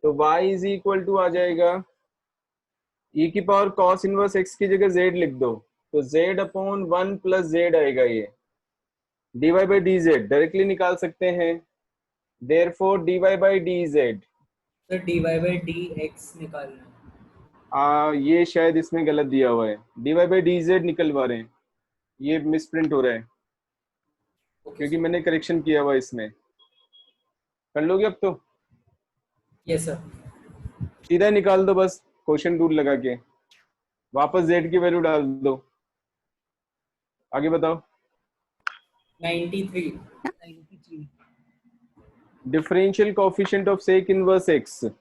तो y इज इक्वल टू आ जाएगा e की पावर cos इनवर्स x की जगह z लिख दो, तो z अपॉन 1 प्लस z आएगा, ये dy बाई dz डायरेक्टली निकाल सकते हैं, देयरफॉर dy बाई dz। तो dy by dx निकालना है। ये शायद इसमें गलत दिया हुआ है, dy बाई dz निकलवा रहे हैं, ये मिसप्रिंट हो रहा है क्योंकि मैंने करेक्शन किया हुआ है इसमें। कर लोगे अब तो? Yes sir. सीधा निकाल दो बस क्वेश्चन रूल लगा के, वापस z की वैल्यू डाल दो। आगे बताओ। 93। Differential coefficient of sec inverse x,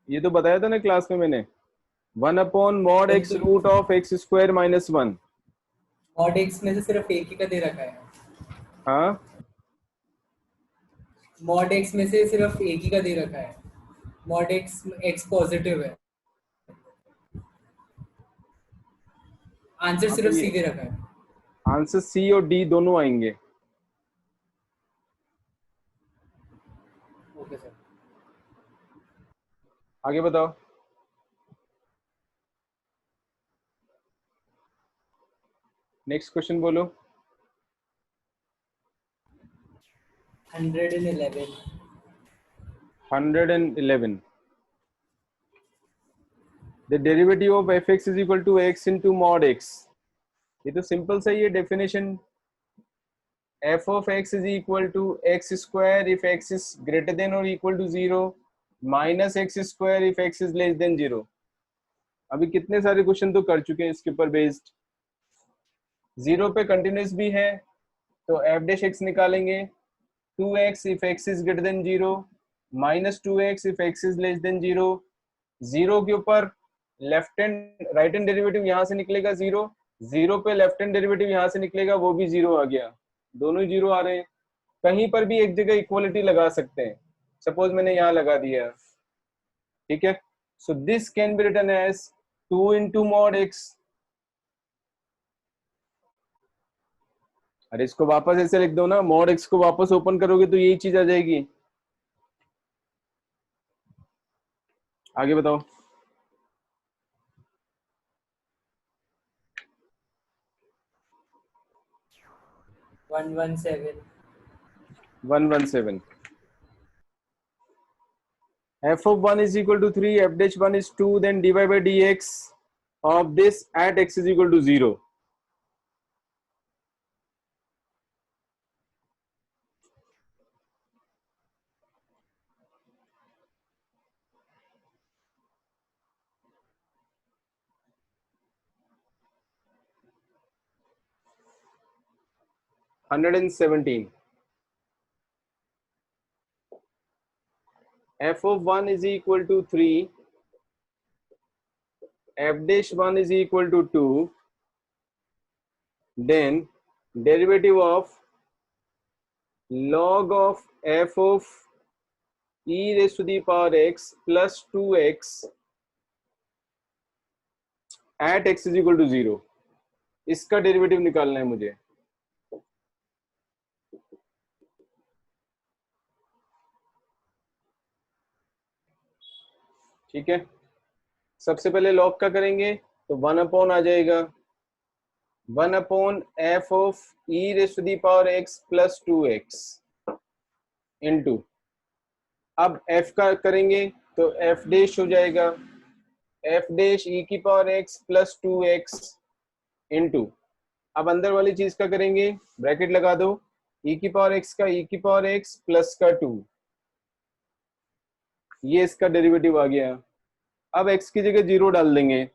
ये तो बताया था ना क्लास में मैंने, 1 upon mod x root of x square minus 1। Mod x में से सिर्फ एक ही का दे रखा है। हाँ, मॉड x में से सिर्फ एक ही का दे रखा है। मॉड x पॉजिटिव है। आंसर सिर्फ सी दे रखा है। आंसर सी और डी दोनों आएंगे। Okay sir. आगे बताओ। नेक्स्ट क्वेश्चन बोलो। 111। 111 the derivative of fx is equal to x into mod x। ये तो सिंपल सा ही है definition, f of x is equal to x square if x is greater than or equal to 0 minus x square if x is less than 0। अभी कितने सारे question तो कर चुके हैं इसके ऊपर बेस्ड। 0 पे कंटिन्यूस भी है तो f dash x निकालेंगे, 2x if x is greater than 0 minus 2x if x is less than 0। 0 के ऊपर left hand right hand derivative यहाँ से निकलेगा 0, 0 पे लेफ्ट हैंड डेरिवेटिव यहाँ से निकलेगा, वो भी 0 आ गया, दोनों ही 0 आ रहे हैं। कहीं पर भी एक जगह इक्वलिटी लगा सकते हैं, सपोज मैंने यहाँ लगा दिया, ठीक है। So this can be written as 2 into mod x। अरे इसको वापस ऐसे लिख दो ना, mod x को वापस ओपन करोगे तो यही चीज आ जाएगी। आगे बताओ। 117 f of 1 is equal to 3, f dash 1 is 2, then dy by dx of this at x is equal to 0। 117. F of 1 is equal to 3. F dash 1 is equal to 2. Then derivative of log of f of e raised to the power x plus 2x at x is equal to 0. इसका derivative निकालना है मुझे. ठीक है, सबसे पहले log का करेंगे तो 1 अपॉन आ जाएगा 1 upon f of e raise to the power x plus 2x into, अब f का करेंगे तो f डैश हो जाएगा f डैश e की power x plus 2x into, अब अंदर वाली चीज का करेंगे, ब्रैकेट लगा दो, e की पावर x का e की पावर x प्लस का 2, ये इसका डेरिवेटिव आ गया. अब x की जगह 0 डाल देंगे,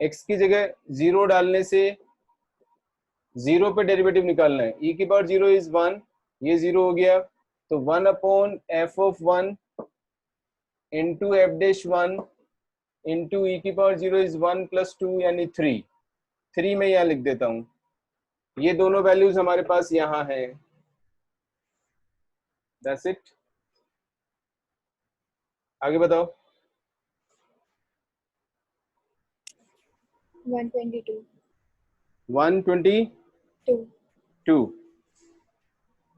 x की जगह 0 डालने से 0 पे डेरिवेटिव निकालना है. e की पावर 0 इज 1, ये 0 हो गया तो 1 upon f of 1 into F dash 1 into e की पावर 0 इज 1 प्लस 2 यानी 3 में यहाँ लिख देता हूँ. ये दोनों वैल्यूज हमारे पास यहाँ है. That's it. आगे बताओ. 122.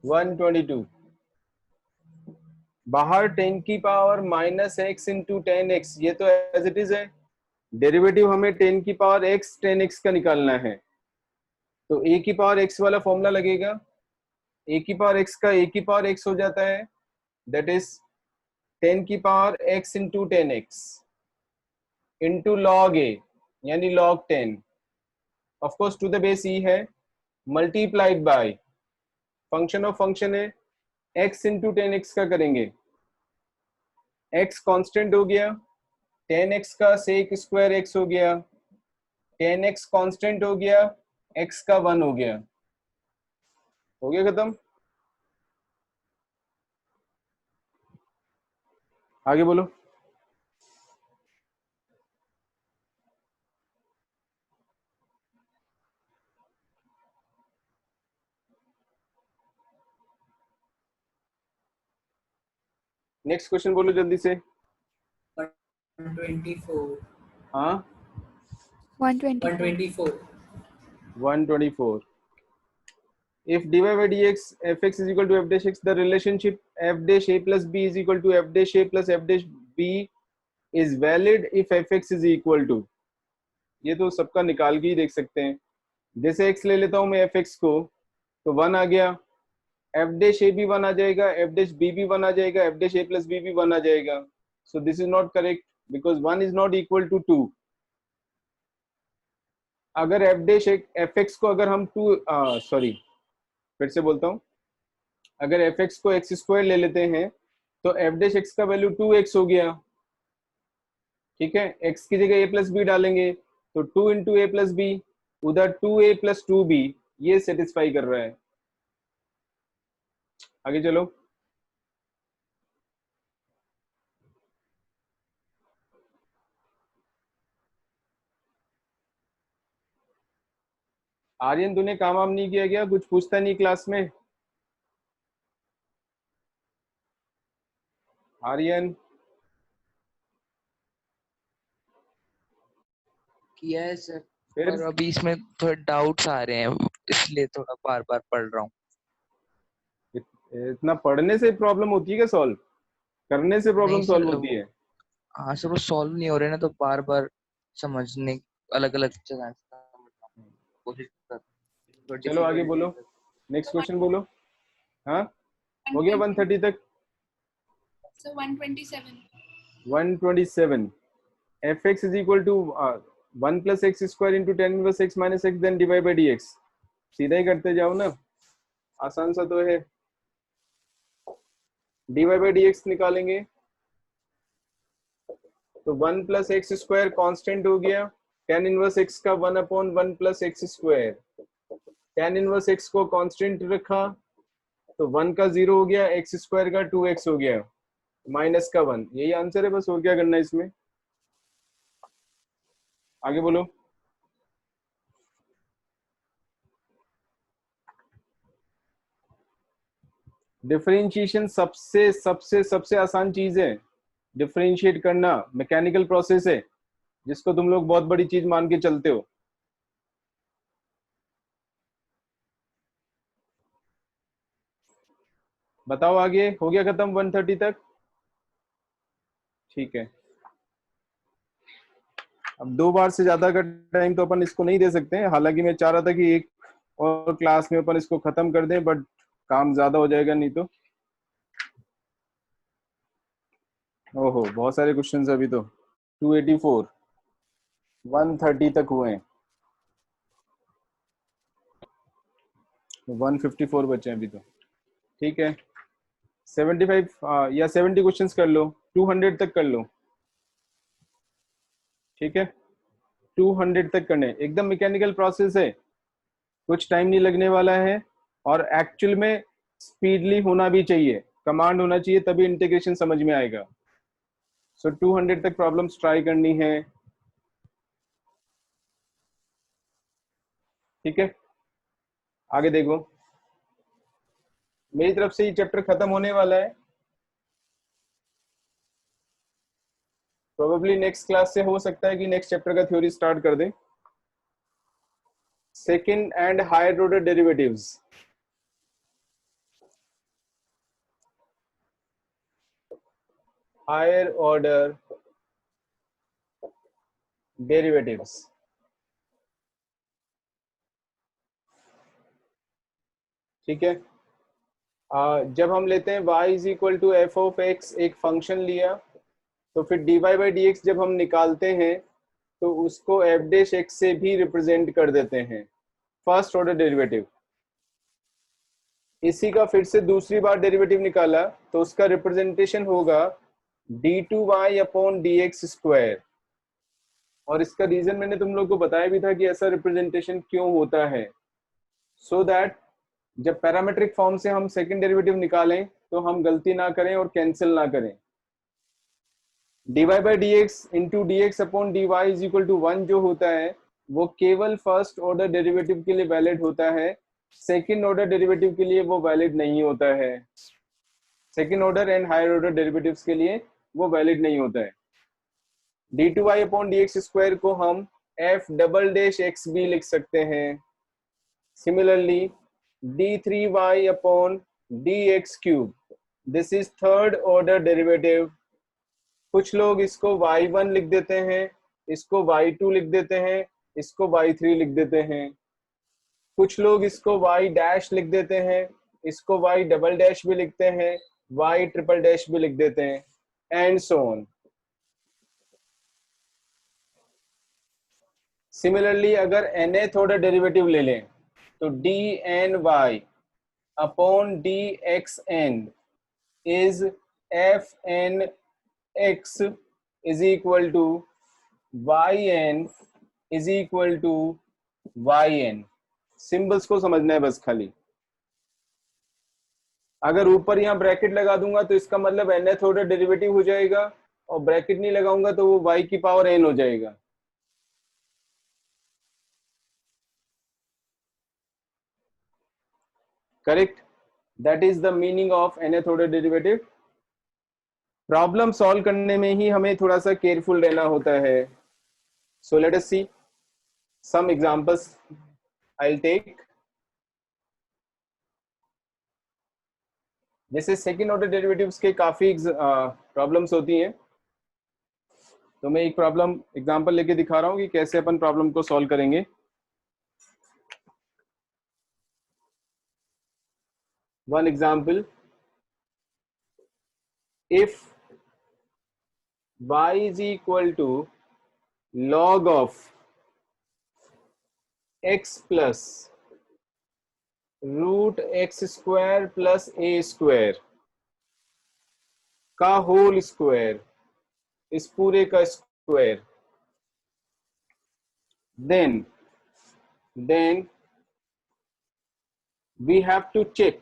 122. बाहर 10 की power minus x into 10x, ये तो एज इट इज है. डेरिवेटिव हमें 10 की पावर x 10x का निकालना है, तो a की पावर x वाला फॉर्मूला लगेगा. a की पावर x का a की पावर x हो जाता है, दैट इज 10 की power x into 10x into log a यानी log 10, of course to the base e है, multiplied by function of function है x इंटू 10x का करेंगे. x कांस्टेंट हो गया, 10x का सेक स्क्वायर x हो गया, 10x कांस्टेंट हो गया, x का 1 हो गया. हो गया खत्म. आगे बोलो. नेक्स्ट क्वेश्चन बोलो जल्दी से. 124. हाँ 124. 124. If dy by dx fx is equal to f dash x, the relationship f dash a plus b is equal to f dash a plus f dash b is valid if fx is equal to. ये तो सबका निकाल के ही देख सकते हैं. जैसे x ले लेता हूं मैं fx को, तो 1 आ गया, f dash a भी 1 आ जाएगा, f dash b भी 1 आ जाएगा, f dash a plus b भी 1 आ जाएगा. So this is not correct because 1 is not equal to 2. अगर f dash fx को अगर हम 2 सॉरी फिर से बोलता हूं, अगर fx को x स्क्वायर ले लेते हैं तो f dash x का वैल्यू 2x हो गया. ठीक है, x की जगह a प्लस बी डालेंगे तो 2 इंटू ए प्लस बी, उधर 2a प्लस 2b, ये सेटिस्फाई कर रहा है. आगे चलो. आर्यन तूने काम वाम नहीं किया, गया कुछ पूछता नहीं क्लास में. आर्यन किया है सर, फिर और अभी इसमें थोड़े डाउट्स आ रहे हैं, इसलिए थोड़ा बार बार पढ़ रहा हूँ. इतना पढ़ने से प्रॉब्लम होती है क्या सॉल्व करने से प्रॉब्लम नहीं सर, सॉल्व होती है? हाँ सर, वो सॉल्व नहीं हो रहे ना, तो बार बार समझने अलग अलग जगह कोशिश कर. चलो आगे बोलो, नेक्स्ट क्वेश्चन बोलो. हाँ हो गया 130 तक. So 127. 127. fx is equal to 1 plus x square into tan inverse x minus x then divide by dx. सीधा ही करते जाओ ना, आसान सा तो है. dy by dx निकालेंगे तो 1 plus x square कांस्टेंट हो गया, tan इनवर्स x का 1 upon 1 plus x square tan inverse x को कांस्टेंट रखा तो 1 का 0 हो गया, एक्स स्क्वायर का 2x हो गया, माइनस का 1। यही आंसर है बस, और क्या करना है इसमें। आगे बोलो। डिफरेंशिएशन सबसे सबसे सबसे आसान चीज है, डिफरेंशिएट करना मैकेनिकल प्रोसेस है जिसको तुम लोग बहुत बड़ी चीज मान के चलते हो। बताओ आगे, हो गया खत्म 130 तक? ठीक है, अब 2 बार से ज्यादा का टाइम तो अपन इसको नहीं दे सकते हैं, हालांकि मैं चाह रहा था कि एक और क्लास में अपन इसको खत्म कर दें, बट काम ज्यादा हो जाएगा नहीं तो। ओहो बहुत सारे क्वेश्चंस अभी तो। 284, 130 तक हुए हैं, 154 बचे हैं अभी तो। ठीक है, 75 या 70 क्वेश्चंस कर लो, 200 तक कर लो। ठीक है, 200 तक करने, एकदम मैकेनिकल प्रोसेस है, कुछ टाइम नहीं लगने वाला है, और एक्चुअल में स्पीडली होना भी चाहिए, कमांड होना चाहिए, तभी इंटीग्रेशन समझ में आएगा। सो 200 तक प्रॉब्लम्स ट्राई करनी है। ठीक है, आगे देखो, मेरी तरफ से ये चैप्टर खत्म होने वाला है, प्रोबेबली नेक्स्ट क्लास से हो सकता है कि नेक्स्ट चैप्टर का थ्योरी स्टार्ट कर दें। Second and higher order derivatives, higher order derivatives. ठीक है, जब हम लेते हैं y is equal to f of x, एक फंक्शन लिया, तो फिर dy बाई डी एक्स जब हम निकालते हैं तो उसको एफ डैश एक्स से भी रिप्रेजेंट कर देते हैं, फर्स्ट ऑर्डर डेरिवेटिव। इसी का फिर से दूसरी बार डेरिवेटिव निकाला तो उसका रिप्रेजेंटेशन होगा d2y upon D x square. और इसका रीजन मैंने तुम लोग को बताया भी था कि ऐसा रिप्रेजेंटेशन क्यों होता है, सो दैट जब पैरामेट्रिक फॉर्म से हम सेकंड डेरिवेटिव निकालें तो हम गलती ना करें और कैंसिल ना करें। dy by d x into d x upon d y is equal to 1 जो होता है वो केवल फर्स्ट ऑर्डर डेरिवेटिव के लिए वैलिड होता है, सेकंड ऑर्डर डेरिवेटिव के लिए वो वैलिड नहीं होता है। Second order and higher order derivatives के लिए वो वैलिड नहीं होता है। d2y upon D x square को हम f डबल डैश एक्स भी लिख सकते हैं। Similarly d3y upon dx cube, this is third order derivative. कुछ लोग इसको y1 लिख देते हैं, इसको y2 लिख देते हैं, इसको y3 लिख देते हैं। कुछ लोग इसको y डैश लिख देते हैं, इसको y डबल डैश भी लिखते हैं, y ट्रिपल डैश भी लिख देते हैं, एंड सो ऑन। सिमिलरली अगर nth ऑर्डर डेरिवेटिव ले लें तो dny upon dxn is fn x is equal to yn is equal to yn। Symbols को समझना है बस खाली। अगर ऊपर यहाँ ब्रैकेट लगा दूंगा तो इसका मतलब nth ऑर्डर डेरिवेटिव हो जाएगा, और ब्रैकेट नहीं लगाऊंगा तो वो y की पावर n हो जाएगा। Correct, that is the meaning of nth order derivative. Problem solve करने में ही हमें थोड़ा सा केयरफुल रहना होता है। So let us see some examples I will take. जैसे सेकंड ऑर्डर डेरिवेटिव्स के काफी प्रॉब्लम्स होती हैं, तो मैं एक प्रॉब्लम एग्जांपल लेके दिखा रहा हूँ कि कैसे अपन प्रॉब्लम को सॉल्व करेंगे। One example, if y is equal to log of x plus root x square plus a square का होल स्क्वायर, इस पूरे का square, then we have to check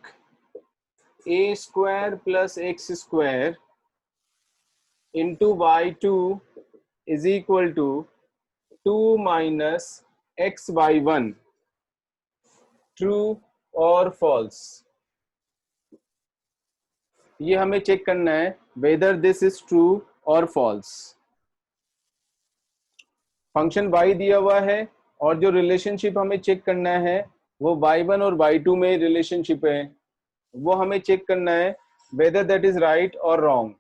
a square plus x square into y2 is equal to 2 minus xy1, true or false. ये हमें check करना है whether this is true or false. Function y दिया हुआ है और जो रिलेशनशिप हमें चेक करना है वो y1 और y2 में रिलेशनशिप है, वो हमें चेक करना है whether that is right or wrong.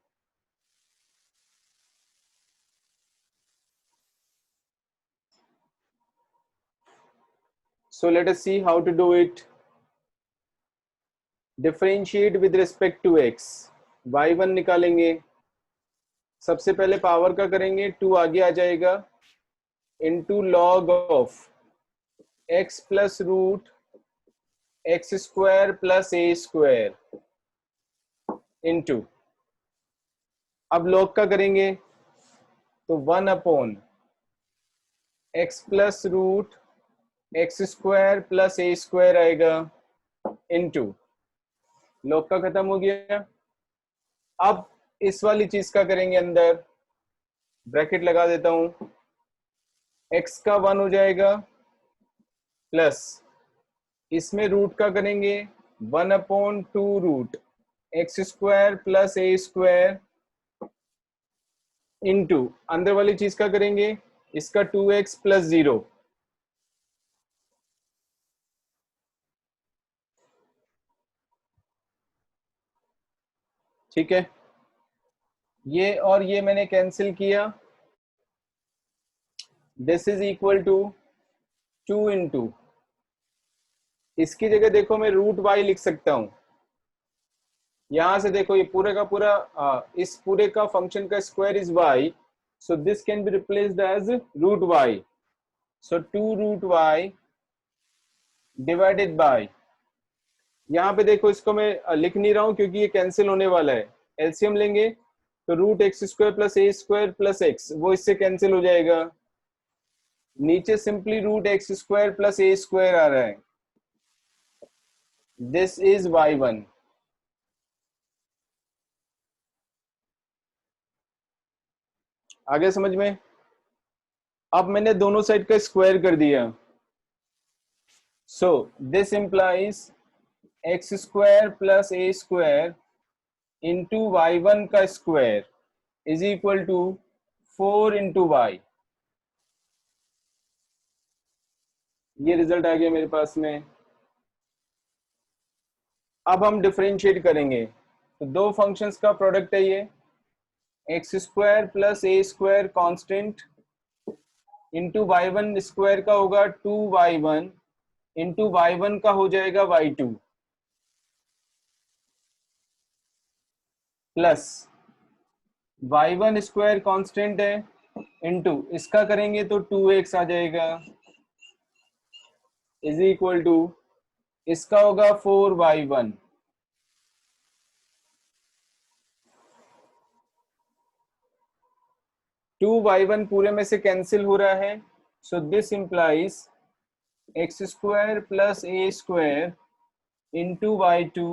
So let us see how to do it. Differentiate with respect to x. y1 निकालेंगे, सबसे पहले पावर का करेंगे, 2 आगे आ जाएगा, into log of x plus root x square plus a square into, अब log का करेंगे तो 1 upon x plus root x square plus a square आएगा इनटू, लॉग का खत्म हो गया। अब इस वाली चीज का करेंगे, अंदर ब्रैकेट लगा देता हूं, x का 1 हो जाएगा प्लस इसमें रूट का करेंगे 1 upon 2 root x square plus a square into, अंदर वाली चीज का करेंगे इसका 2x प्लस 0, ठीक है। ये और ये मैंने कैंसिल किया, this is equal to 2 into, इसकी जगह देखो मैं रूट वाई लिख सकता हूं, यहां से देखो ये पूरे का पूरा इस पूरे का फंक्शन का square is y, so this can be replaced as root y, so 2 root y divided by, यहाँ पे देखो इसको मैं लिख नहीं रहा हूं क्योंकि ये कैंसिल होने वाला है, एलसीएम लेंगे तो root x square plus a square plus x वो इससे कैंसिल हो जाएगा, नीचे simply root x square plus a square आ रहा है, दिस इज y1। आगे समझ में? अब मैंने दोनों साइड का स्क्वायर कर दिया, so this implies x square plus a square into y1 का square is equal to 4 into y. ये रिजल्ट आ गया मेरे पास में। अब हम डिफरेंशिएट करेंगे तो दो फंक्शंस का प्रोडक्ट है ये, x square plus a square constant into y1 square का होगा 2y1 इंटू y1 का हो जाएगा y2 plus y1 square constant है इंटू इसका करेंगे तो 2x आ जाएगा इज इक्वल टू इसका होगा 4y1। टू y1 पूरे में से कैंसिल हो रहा है, so this implies x square plus a square into y2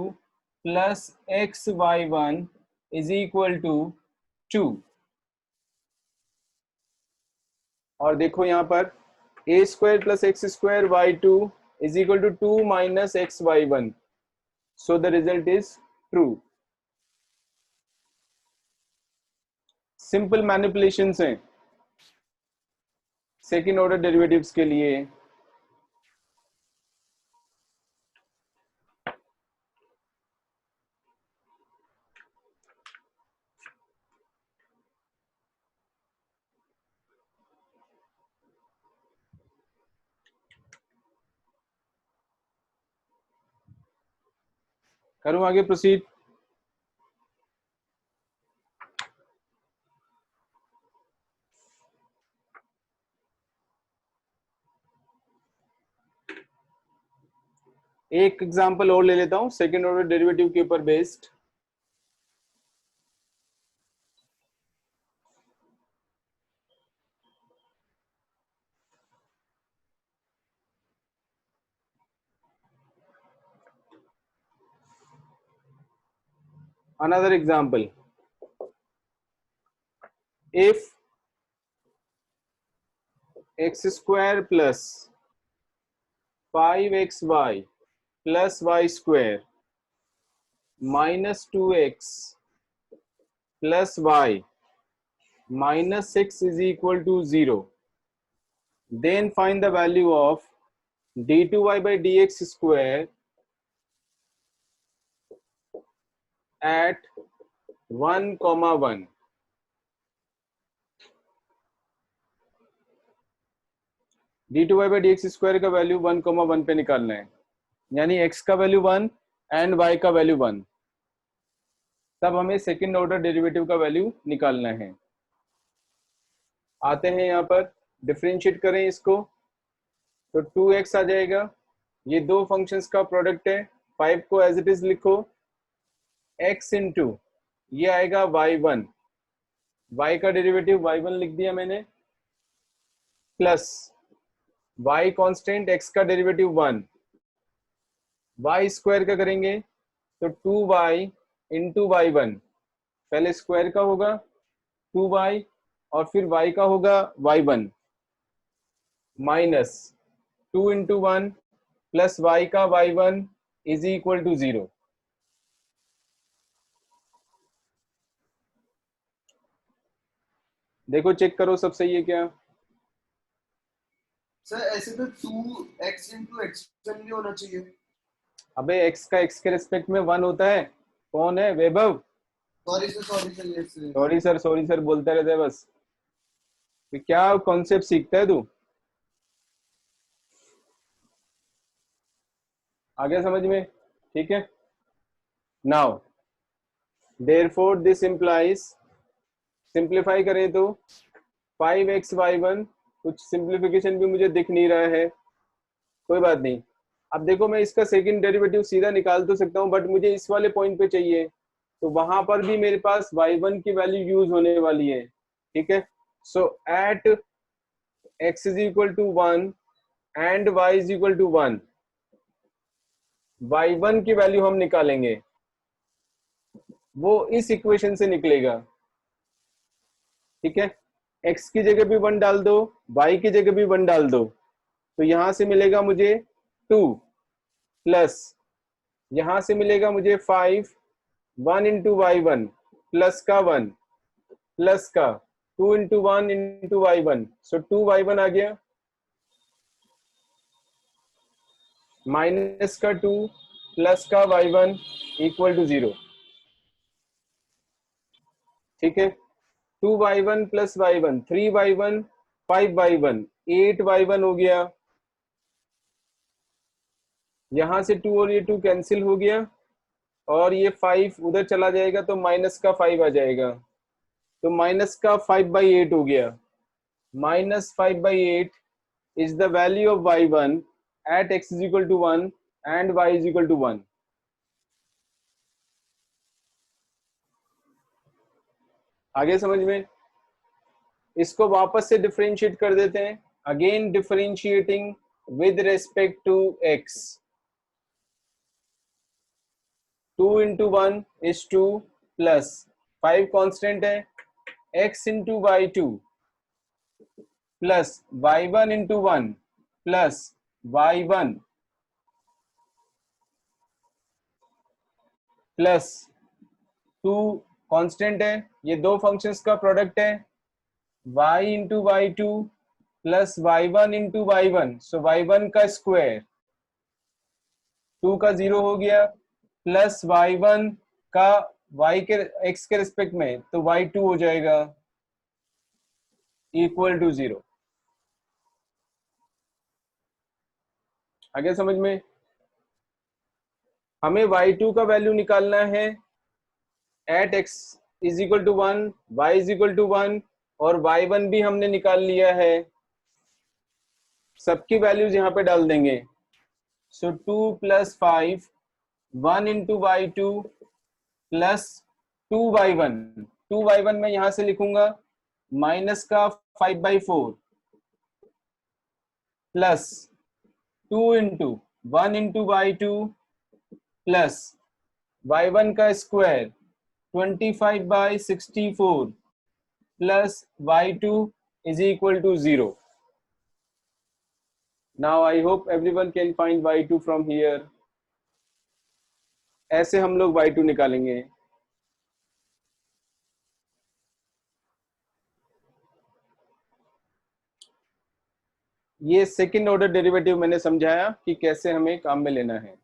plus x y1 is equal to 2। और देखो यहां पर a square plus x square y2 is equal to 2 minus x y1, so the result is true. Simple manipulations हैं second order derivatives के लिए। करूं आगे proceed? एक एग्जांपल और ले लेता हूं सेकेंड ऑर्डर डेरिवेटिव के ऊपर based. another example. If x square plus 5xy plus y square minus 2x plus y minus 6 is equal to 0, then find the value of d2y by dx square at 1, 1. d2y by dx square का value 1, 1 पे निकालना है, यानी x का value 1 and y का value 1, तब हमें second order derivative का वैल्यू निकालना है। आते हैं यहाँ पर, डिफरेंशिएट करें इसको, तो 2x आ जाएगा, ये दो फंक्शंस का प्रोडक्ट है, 5 को एज इट इज लिखो, x इंटू ये आएगा y1, y का डेरिवेटिव y1 लिख दिया मैंने, प्लस y कांस्टेंट x का डेरिवेटिव 1, y स्क्वायर का करेंगे तो 2y इंटू y1, पहले स्क्वायर का होगा 2y और फिर y का होगा y1, minus 2 into 1 plus y का y1 इज इक्वल टू 0। देखो चेक करो सब सही है क्या? सर ऐसे तो 2x इंटू x नहीं होना चाहिए। अबे x का x के रिस्पेक्ट में 1 होता है। कौन है? Vaibhav. Sorry sir yes sir। Sorry sir बोलता रहता है बस। तो क्या कॉन्सेप्ट सीखता है तू? आ गया समझ में? ठीक है। Now therefore this implies, simplify करें तो 5xy1, कुछ सिंप्लीफिकेशन भी मुझे दिख नहीं रहा है, कोई बात नहीं। अब देखो मैं इसका सेकंड डेरिवेटिव सीधा निकाल तो सकता हूँ, बट मुझे इस वाले पॉइंट पे चाहिए, तो वहां पर भी मेरे पास y1 की वैल्यू यूज होने वाली है। ठीक है। So at x is equal to 1 and y is equal to 1, y1 की वैल्यू हम निकालेंगे, वो इस इक्वेशन से निकलेगा। ठीक है। x की जगह भी 1 डाल दो, y की जगह भी 1 डाल दो, तो यहां से मिलेगा मुझे 2 प्लस यहां से मिलेगा मुझे 5, 1 इंटू y1 प्लस का 1 प्लस का 2 इंटू 1 इंटू y1, सो 2y1 आ गया, माइनस का 2 प्लस का y1 इक्वल टू 0। ठीक है। 2y1 plus y1, 3y1, 5y1, 8y1 हो गया, यहां से 2 और ये 2 कैंसिल हो गया, और ये 5 उधर चला जाएगा तो माइनस का 5 आ जाएगा, तो माइनस का 5/8 हो गया। Minus 5/8 is the value of y1 at x is equal to 1 and y is equal to 1। आगे समझ में? इसको वापस से डिफरेंशिएट कर देते हैं, again differentiating with respect to x। 2 into 1 is 2 plus 5 constant है, x into y2 plus y1 into 1 plus y1 plus 2 constant है, ये दो फंक्शंस का प्रोडक्ट है, y into y2 plus y1 into y1, so y1 का square, 2 का 0 हो गया, प्लस y1 का y के x के रिस्पेक्ट में, तो y2 हो जाएगा इक्वल टू 0। आगे समझ में? हमें y2 का वैल्यू निकालना है at x is equal to 1, y is equal to 1, और y1 भी हमने निकाल लिया है, सबकी वैल्यूज यहाँ पे डाल देंगे। सो 2 plus 5, 1 into y2 plus 2y1, 2y1 मैं यहां से लिखूंगा माइनस का 5/4 plus 2 into 1 into y2 plus y1 का square 25/64 plus y2 is equal to 0. Now I hope everyone can find y2 from here. ऐसे हम लोग y2 निकालेंगे. ये सेकंड ऑर्डर डेरिवेटिव मैंने समझाया कि कैसे हमें काम में लेना है.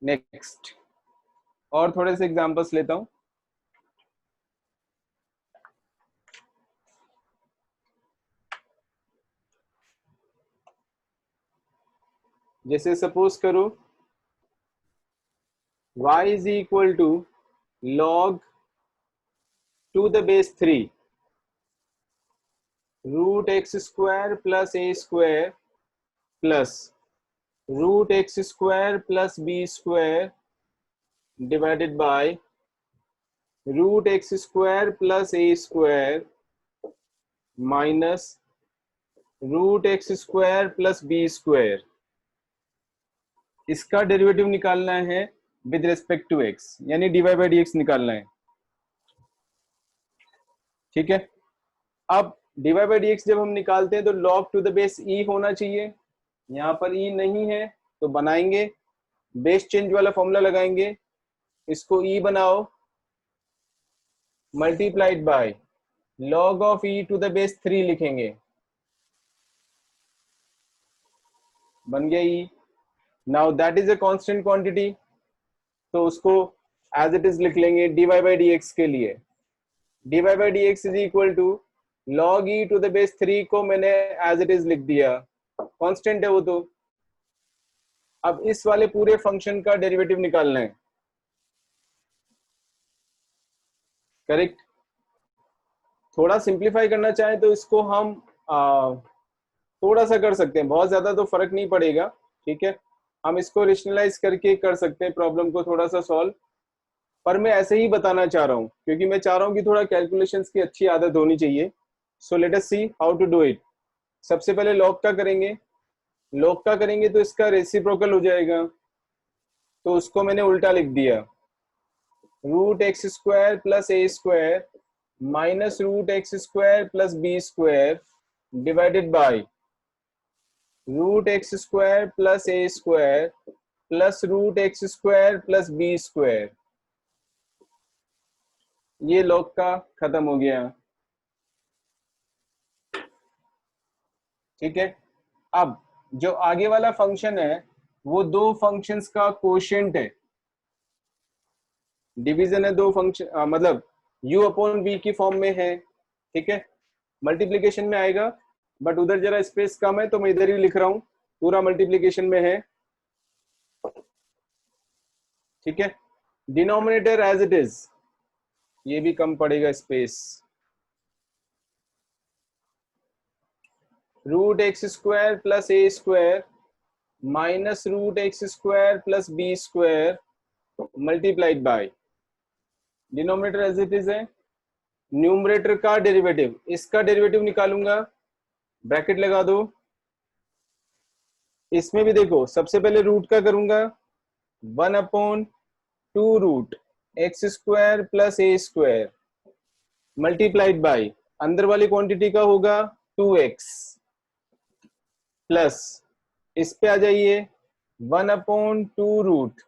नेक्स्ट और थोड़े से एग्जांपल्स लेता हूं. जैसे सपोज करो y is equal to log 2 the base 3 root x square plus a square plus root x square plus b square divided by root x square plus a square minus root x square plus b square. इसका derivative निकालना है with respect to x, यानी dy by dx निकालना है. ठीक है. अब dy by dx जब हम निकालते हैं तो log to the base e होना चाहिए. यहाँ पर e नहीं है तो बनाएंगे, बेस चेंज वाला फॉर्मूला लगाएंगे, इसको e बनाओ, multiplied by log of e to the base 3 लिखेंगे, बन गया e. Now that is a constant quantity, तो उसको एज इट इज लिख लेंगे dy by dx के लिए. dy by dx is equal to log e to the base 3 को मैंने एज इट इज लिख दिया, कांस्टेंट है वो तो. अब इस वाले पूरे फंक्शन का डेरिवेटिव निकालना है. करेक्ट. थोड़ा सिंप्लीफाई करना चाहें तो इसको हम थोड़ा सा कर सकते हैं, बहुत ज्यादा तो फर्क नहीं पड़ेगा. ठीक है, हम इसको रेशनलाइज करके कर सकते हैं प्रॉब्लम को थोड़ा सा सॉल्व. पर मैं ऐसे ही बताना चाह रहा हूं क्योंकि मैं चाह रहा हूं कि थोड़ा कैलकुलेशंस की अच्छी आदत होनी चाहिए. So let us see how to do it. सबसे पहले log का करेंगे. log का करेंगे तो इसका रेसिप्रोकल हो जाएगा, तो उसको मैंने उल्टा लिख दिया, root x square plus a square minus root x square plus b square divided by root x square plus a square plus root x square plus b square. ये log का खत्म हो गया. ठीक है. अब जो आगे वाला फंक्शन है वो दो फंक्शंस का कोशेंट है, डिवीजन है दो फंक्शन, मतलब u अपॉन v की फॉर्म में है. ठीक है, मल्टीप्लीकेशन में आएगा बट उधर जरा स्पेस कम है तो मैं इधर ही लिख रहा हूं, पूरा मल्टीप्लीकेशन में है. ठीक है, डिनोमिनेटर एज इट इज, ये भी कम पड़ेगा space. Root x square plus a square minus root x square plus b square multiplied by, denominator as it is है, न्यूमरेटर का डेरिवेटिव, इसका डेरिवेटिव निकालूंगा, ब्रैकेट लगा दो. इसमें भी देखो सबसे पहले रूट का करूंगा, 1/2 root x square plus a square multiplied by, अंदर वाली क्वांटिटी का होगा 2x प्लस इस पे आ जाइए 1/2 root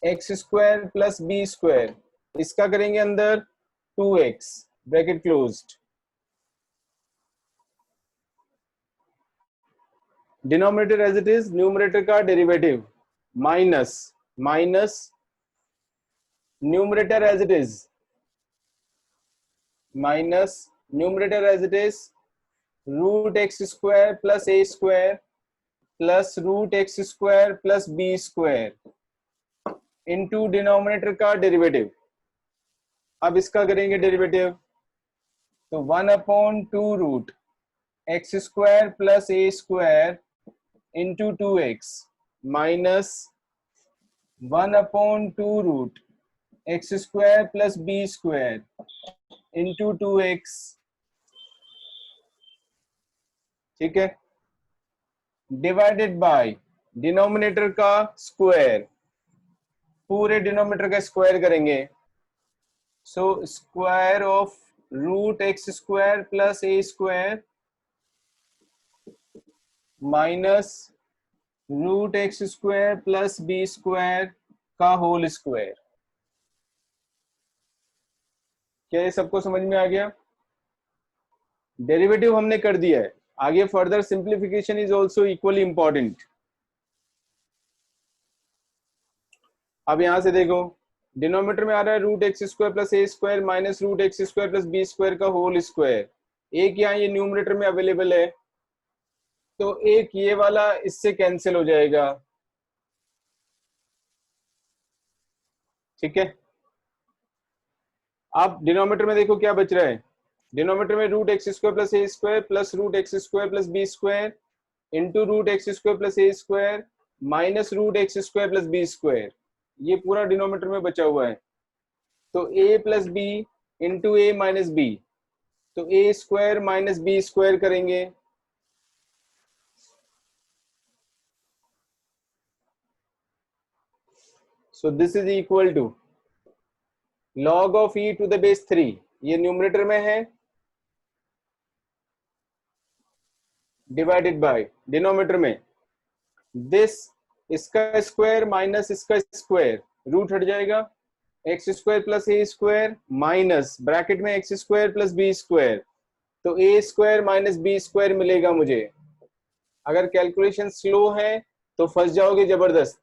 x square plus b square, इसका करेंगे अंदर 2x bracket closed. Denominator as it is, numerator का derivative minus minus numerator as it is minus numerator as it is root x square plus a square plus root x square plus b square into denominator का derivative. अब इसका करेंगे derivative, तो 1/2 root x square plus a square into 2x minus 1/2 root x square plus b square into 2x, ठीक है, divided by denominator का square, पूरे denominator का स्क्वायर करेंगे, so square of root x square plus a square minus root x square plus b square का whole square. क्या ये सबको समझ में आ गया? डेरिवेटिव हमने कर दिया है, आगे further simplification is also equally important. अब यहां से देखो, डिनोमिनेटर में आ रहा है root x square plus a square minus root x square plus b square का होल स्क्वायर। एक यहाँ ये न्यूमरेटर में अवेलेबल है, तो एक ये वाला इससे कैंसिल हो जाएगा, ठीक है। अब डिनोमिनेटर में देखो क्या बच रहा है, डिनोमिनेटर में root x square plus a square plus root x square plus b square into root x square plus a square minus root x square plus b square, ये पूरा डिनोमिनेटर में बचा हुआ है। तो a plus b into a minus b, तो a square minus B square करेंगे, so this is equal to log of e to the base 3, ये न्यूमरेटर में है, डिवाइडेड बाय डिनोमिनेटर में दिस, इसका स्क्वायर माइनस इसका स्क्वायर, रूट हट जाएगा, x square plus a square minus bracket में x square plus b square, तो a square minus B square मिलेगा मुझे। अगर कैलकुलेशन स्लो है तो फंस जाओगे जबरदस्त,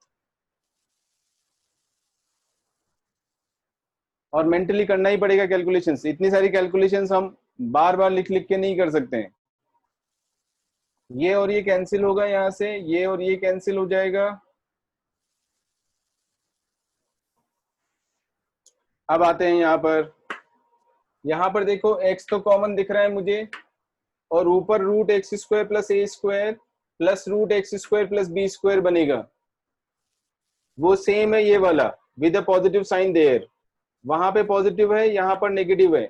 और मेंटली करना ही पड़ेगा कैलकुलेशंस। इतनी सारी कैलकुलेशंस हम बार बार लिख लिख के नहीं कर सकते हैं। ये और ये कैंसिल होगा, यहां से ये और ये कैंसिल हो जाएगा। अब आते हैं यहां पर देखो x तो कॉमन दिख रहा है मुझे, और ऊपर root x square plus a square plus root x square plus b square बनेगा, वो सेम है ये वाला with a positive sign there, वहां पे पॉजिटिव है, यहां पर नेगेटिव है,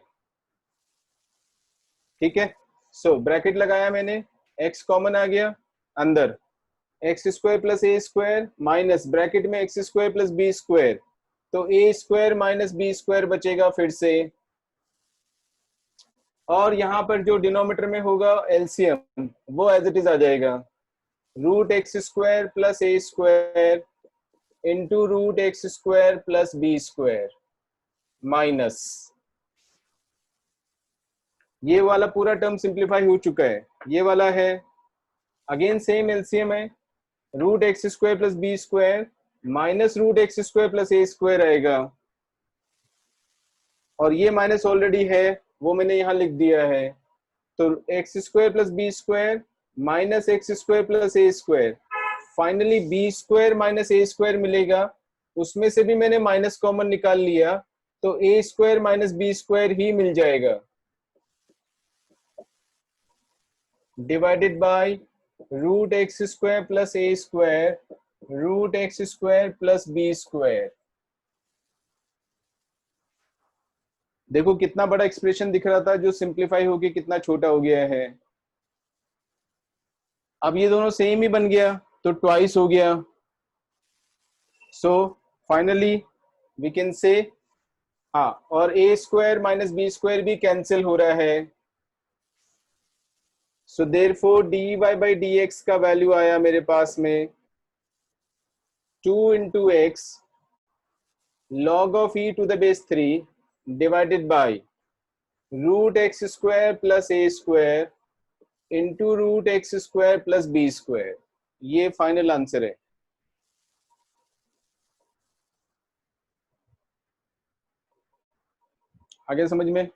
ठीक है। सो ब्रैकेट लगाया मैंने, x कॉमन आ गया अंदर, x square plus a square minus bracket में x square plus b square, तो a square minus B square बचेगा फिर से, और यहां पर जो डिनोमिनेटर में होगा एलसीएम वो एज इट इज आ जाएगा, root x square plus a square into root x square plus b square minus, ये वाला पूरा टर्म सिंप्लीफाई हो चुका है, ये वाला है अगेन सेम एलसीएम है, root x square plus b square minus root x square plus a square आएगा, और ये माइनस ऑलरेडी है वो मैंने यहां लिख दिया है, तो x square plus b square minus x square plus a square, finally b square minus a square मिलेगा, उसमें से भी मैंने माइनस कॉमन निकाल लिया, तो a square minus B square ही मिल जाएगा, divided by root x square plus a square root x square plus b square. देखो कितना बड़ा एक्सप्रेशन दिख रहा था जो सिंप्लीफाई होके कितना छोटा हो गया है। अब ये दोनों सेम ही बन गया तो ट्वाइस हो गया, सो फाइनली वी कैन से, हाँ, और ए स्क्वायर माइनस बी स्क्वायर भी कैंसिल हो रहा है, so therefore dy by dx का वैल्यू आया मेरे पास में 2 into x log of e to the base 3 divided by root x square plus a square into root x square plus b square, ये फाइनल आंसर है। आगे समझ में?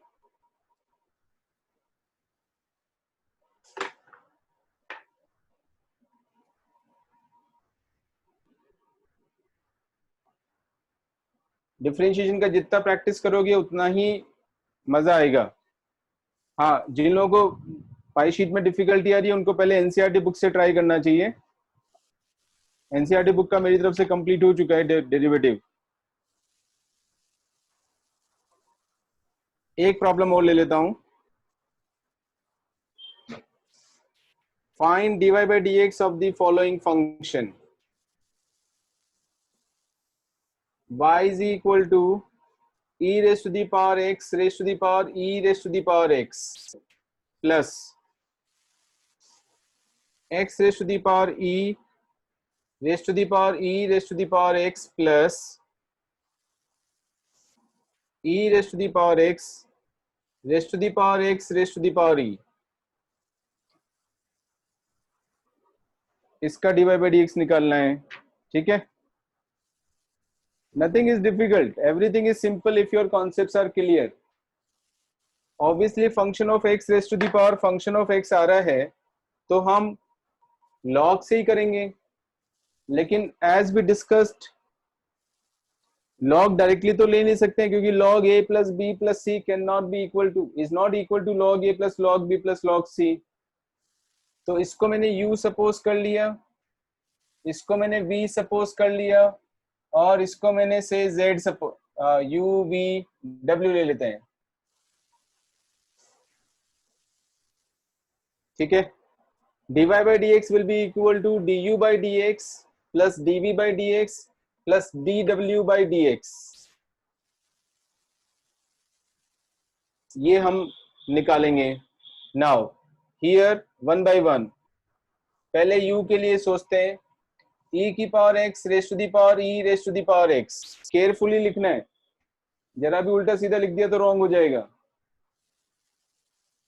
डिफरेंशिएशन का जितना प्रैक्टिस करोगे उतना ही मजा आएगा। हाँ, जिन लोगों को पाई शीट में डिफिकल्टी आ रही है उनको पहले एनसीईआरटी बुक से ट्राई करना चाहिए। एनसीईआरटी बुक का मेरी तरफ से कंप्लीट हो चुका है डेरिवेटिव। एक प्रॉब्लम और ले लेता हूं। Find dy by dx of the following function. Y is equal to e raised to the power x raised to the power e raised to the power x plus x raised to the power e raised to the power e raised to the power x plus e raised to the power x raised to the power x raised to the power e. इसका dy by dx निकालना है, ठीक है। Nothing is difficult, everything is simple if your concepts are clear. Obviously function of x raised to the power function of x आ रहा है तो हम log से ही करेंगे, लेकिन as we discussed log directly तो ले नहीं सकते हैं क्योंकि log a plus b plus c cannot be equal to is not equal to log a plus log b plus log c. तो इसको मैंने u सपोज कर लिया, इसको मैंने v सपोज कर लिया और इसको मैंने से z suppose u v w ले लेते हैं, ठीक है। dy by dx will be equal to du by dx plus dv by dx plus dw by dx. ये हम निकालेंगे। Now here one by one, पहले u के लिए सोचते हैं, e की power x raise to the power e raise to the power x। Carefully लिखना है, जरा भी उल्टा सीधा लिख दिया तो रॉन्ग हो जाएगा।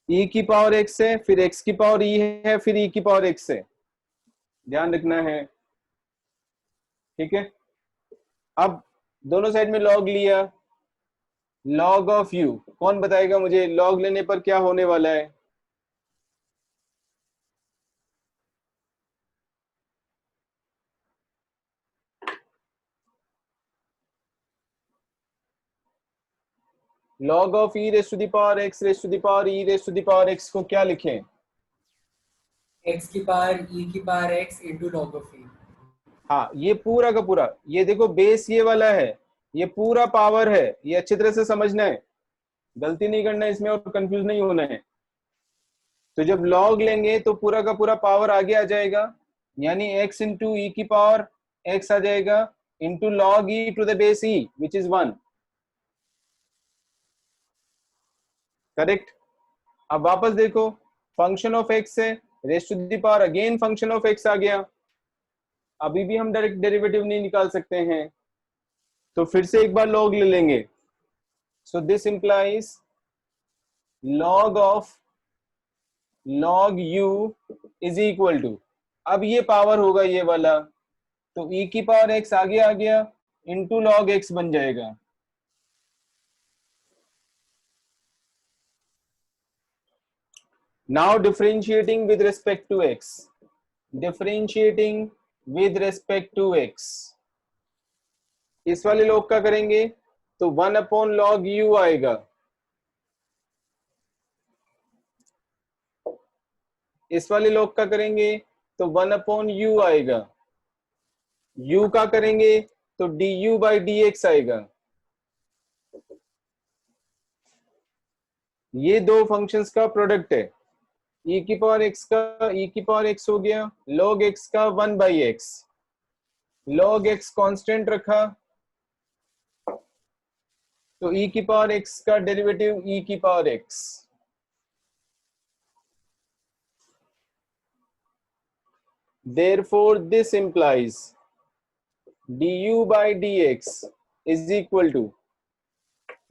e की पावर x है, फिर x की पावर e है, फिर e की पावर x है, ध्यान रखना है, ठीक है। अब दोनों साइड में log लिया, log ऑफ u, कौन बताएगा मुझे log लेने पर क्या होने वाला है? log of e raised to the power x raised to the power e raised to the power x को क्या लिखें? x की पावर e की power x into log of e। हाँ, ये पूरा का पूरा, ये देखो बेस ये वाला है, ये पूरा पावर है, ये अच्छी तरह से समझना है, गलती नहीं करना है इसमें और कंफ्यूज नहीं होना है। तो जब log लेंगे तो पूरा का पूरा पावर आगे आ जाएगा, यानी x इंटू ई की पावर x आ जाएगा into log e to the base e which is 1, correct. अब वापस देखो, फंक्शन ऑफ x है, raise to the power again function of x आ गया, अभी भी हम डायरेक्ट डेरिवेटिव नहीं निकाल सकते हैं, तो फिर से एक बार log ले लेंगे। So this implies log of log u is equal to, अब ये पावर होगा ये वाला, तो e की पावर x आगे आ गया इंटू log x बन जाएगा। Now differentiating with respect to x, differentiating with respect to x, इस वाले log का करेंगे तो 1 अपॉन log u आएगा, इस वाले log का करेंगे तो 1 अपॉन u आएगा, u का करेंगे तो du by dx आएगा। ये दो फंक्शंस का प्रोडक्ट है, e की पावर x का e की पावर x हो गया, log x का 1 by x, log x constant रखा तो e की पावर x का डेरिवेटिव e की power x। Therefore this implies du by dx is equal to,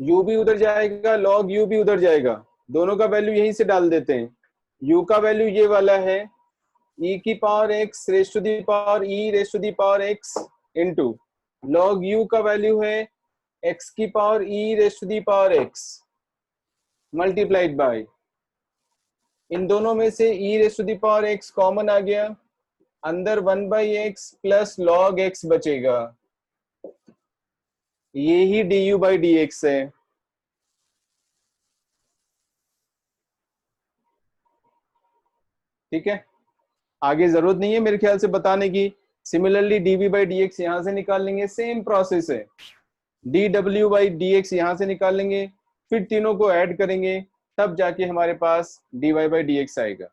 u भी उधर जाएगा, log u भी उधर जाएगा, दोनों का वैल्यू यहीं से डाल देते हैं। u का वैल्यू ये वाला है, e की power x raise to the power e raise to the power x into log u का वैल्यू है x की power e raise to the power x multiplied by, इन दोनों में से e raise to the power x common आ गया, अंदर 1 by x plus log x बचेगा, ये ही du by dx है। ठीक है, आगे जरूरत नहीं है मेरे ख्याल से बताने की। सिमिलरली dv by dx यहां से निकाल लेंगे, सेम प्रोसेस है, dw by dx यहां से निकाल लेंगे, फिर तीनों को ऐड करेंगे, तब जाके हमारे पास dy/dx आएगा।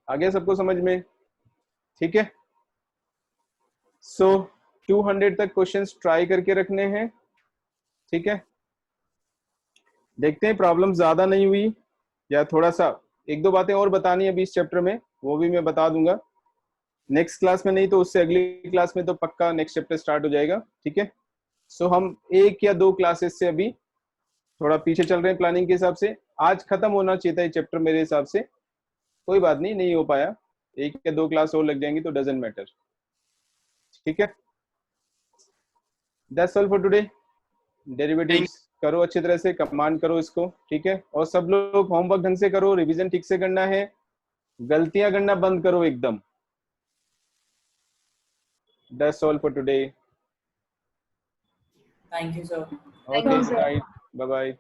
आ गया सबको समझ में? ठीक है। सो 200 तक क्वेश्चंस ट्राई करके रखने हैं। ठीक है, देखते हैं प्रॉब्लम ज्यादा नहीं हुई या थोड़ा सा एक दो बातें और बतानी है अभी इस चैप्टर में, वो भी मैं बता दूंगा नेक्स्ट क्लास में, नहीं तो उससे अगली क्लास में तो पक्का नेक्स्ट चैप्टर स्टार्ट हो जाएगा। ठीक है, सो हम 1 या 2 क्लासेस से अभी थोड़ा पीछे चल रहे हैं प्लानिंग के हिसाब से। आज खत्म होना चाहिए था ये चैप्टर मेरे हिसाब से, कोई बात नहीं, नहीं हो पाया, 1 या 2 क्लास और लग जाएंगी तो डजंट मैटर। ठीक है, that's all for today. Derivatives करो अच्छी तरह से, कमांड करो इसको। ठीक है, और सब लोग होमवर्क ढंग से करो, रिवीजन ठीक से करना है, गलतियां करना बंद करो एकदम। That's all for today. Thank you, sir. Okay, good night, bye bye.